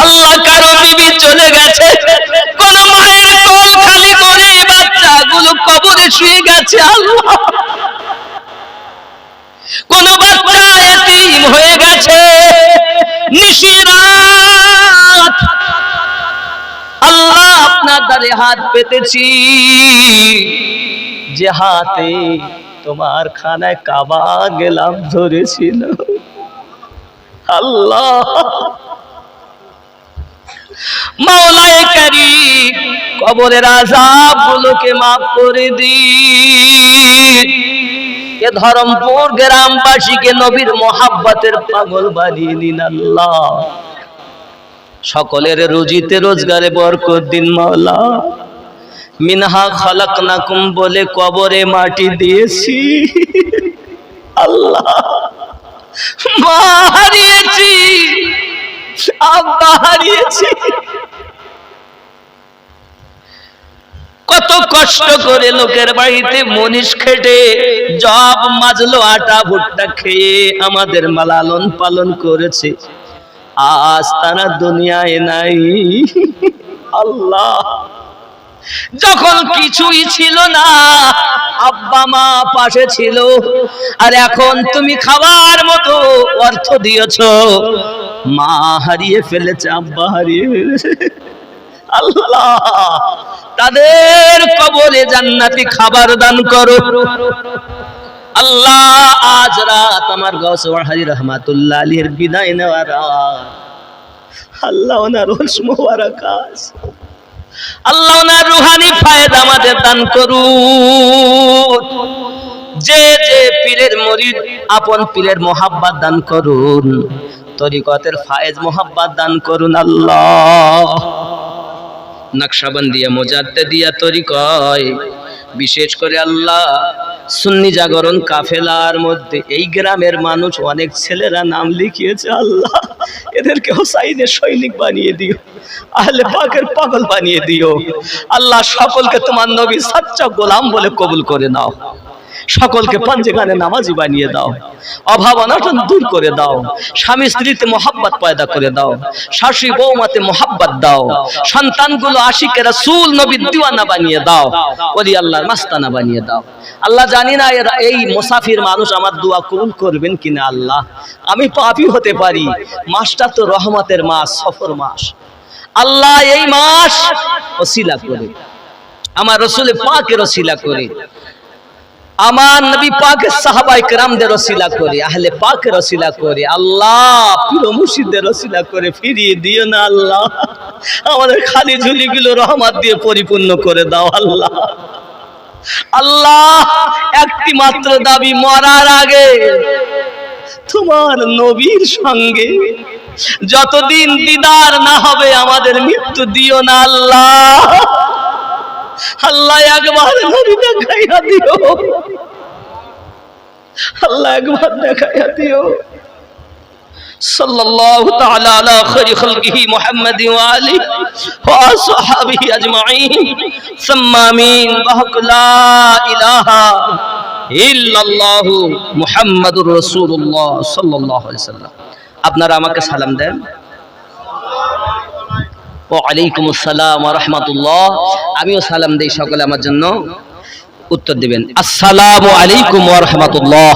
আল্লাহ কারো বিবি চলে গেছে, কোন মায়ের কোল খালি করে বাচ্চাগুলো কবরে শুয়ে গেছে। আল্লাহ কোন বাচ্চা এতিম হয়ে গেছে নিশিরাত। আল্লাহ আপনার দ্বারে হাত পেতেছি যে হাতে তোমার খানায় কাবা গেলাম ধরেছিল। আল্লাহ মাওলায়ে কারীম কবরের আযাবগুলোকে maaf করে দিন। এ ধরমপুর গ্রামবাসীকে নবীর মোহাব্বতের পাগল বানিয়ে দিন। আল্লাহ সকলের রুজিতে রোজগারে বরকত দিন। মাওলা মিনহা খালাকনাকুম বলে কবরে মাটি দিয়েছি। আল্লাহ মা হারিয়েছি, আব্বা হারিয়েছি, কত কষ্ট করে লোকের বাড়িতে মনীষ খেটে জব মাজলো আটা ভুট্টা খেয়ে আমাদের লালন পালন করেছে, আজ তারা দুনিয়ায় নাই। আল্লাহ যখন কিছুই ছিল না আব্বা মা পাশে ছিল, আর এখন তুমি খাবার মতো অর্থ দিয়েছো, মা হারিয়ে ফেলেছে, আব্বা হারিয়ে ফেলেছে। আল্লাহ তাদের কবরে জান্নাতি খাবার দান করো। আল্লাহ আজ রাত আমার গৌসওয়ার হাজি রহমাতুল্লাহ আলাইহির বিদায় নেওয়ার রাত। আল্লাহ ওনার রোশ মোবারক আজ, আল্লাহ ওনার রুহানি ফায়দা আমাদের দান করুন। যে যে পীরের মুরিদ আপন পীরের মোহাব্বত দান করুন, তরিকতের ফায়েজ মোহাব্বত দান করুন। আল্লাহ নকশবন্দিয়া মুজাদ্দিদিয়া তরিকায় বিশেষ করে আল্লাহ সুন্নি জাগরণ কাফেলার মধ্যে এই গ্রামের মানুষ অনেক ছেলেরা নাম লিখিয়েছে। আল্লাহ এদেরকে হোসাইনের সৈনিক বানিয়ে দিও, আহলে পাকের পাগল বানিয়ে দিও। আল্লাহ সকলকে তোমার নবী সচ্চা গোলাম বলে কবুল করে নাও, সকলকে পাঞ্জেগানে নামাজি বানিয়ে দাও, অভাব অনটন দূর করে দাও, স্বামী স্ত্রীতে মোহাব্বত পয়দা করে দাও, শাশুড়ি বৌমাতে মোহাব্বত দাও, সন্তানগুলো আশিকে রাসূল নবীর দিওয়ানা বানিয়ে দাও, ওলি আল্লাহর মাস্তানা বানিয়ে দাও। আল্লাহ জানি না এই মুসাফির মানুষ আমার দোয়া কবুল করবেন কিনা। আল্লাহ আমি পাপী হতে পারি, মাসটা তো রহমতের মাস, সফর মাস। আল্লাহ এই মাস ওসিলা করে, আমার রাসূল পাকের ওসিলা করে, আমার নবী পাকের সাহাবায়ে কেরামদের ওসিলা করে, আহলে পাকের ওসিলা করে, আল্লাহ পীর মুর্শিদের ওসিলা করে ফিরিয়ে দিও না। আল্লাহ আমাদের খালি ঝুলিগুলো রহমত দিয়ে পরিপূর্ণ করে দাও। আল্লাহ আল্লাহ একটি মাত্র দাবি, মরার আগে তোমার নবীর সঙ্গে যতদিন দিদার না হবে আমাদের মৃত্যু দিও না। আল্লাহ আল্লাহ একবার নবী দেখাইয়া দিও, আল্লাহ একবার দেখাইয়া দিও। সাল্লাল্লাহু তাআলা আলা খায়রি খালকিহি মুহাম্মাদি ওয়া আলিহি ওয়া আসহাবিহি আজমাইন। সাম্মা আমিন। বাহক লা ইলাহা ইল্লাল্লাহু মুহাম্মাদুর রাসূলুল্লাহ সাল্লাল্লাহু আলাইহি সাল্লাম। আপনারা আমাকে সালাম দেন। ওয়া আলাইকুমুস সালাম ওয়া রাহমাতুল্লাহ। আমিও সালাম দেই, সকলে আমার জন্য উত্তর দিবেন। আসসালামু আলাইকুম ওয়া রাহমাতুল্লাহ।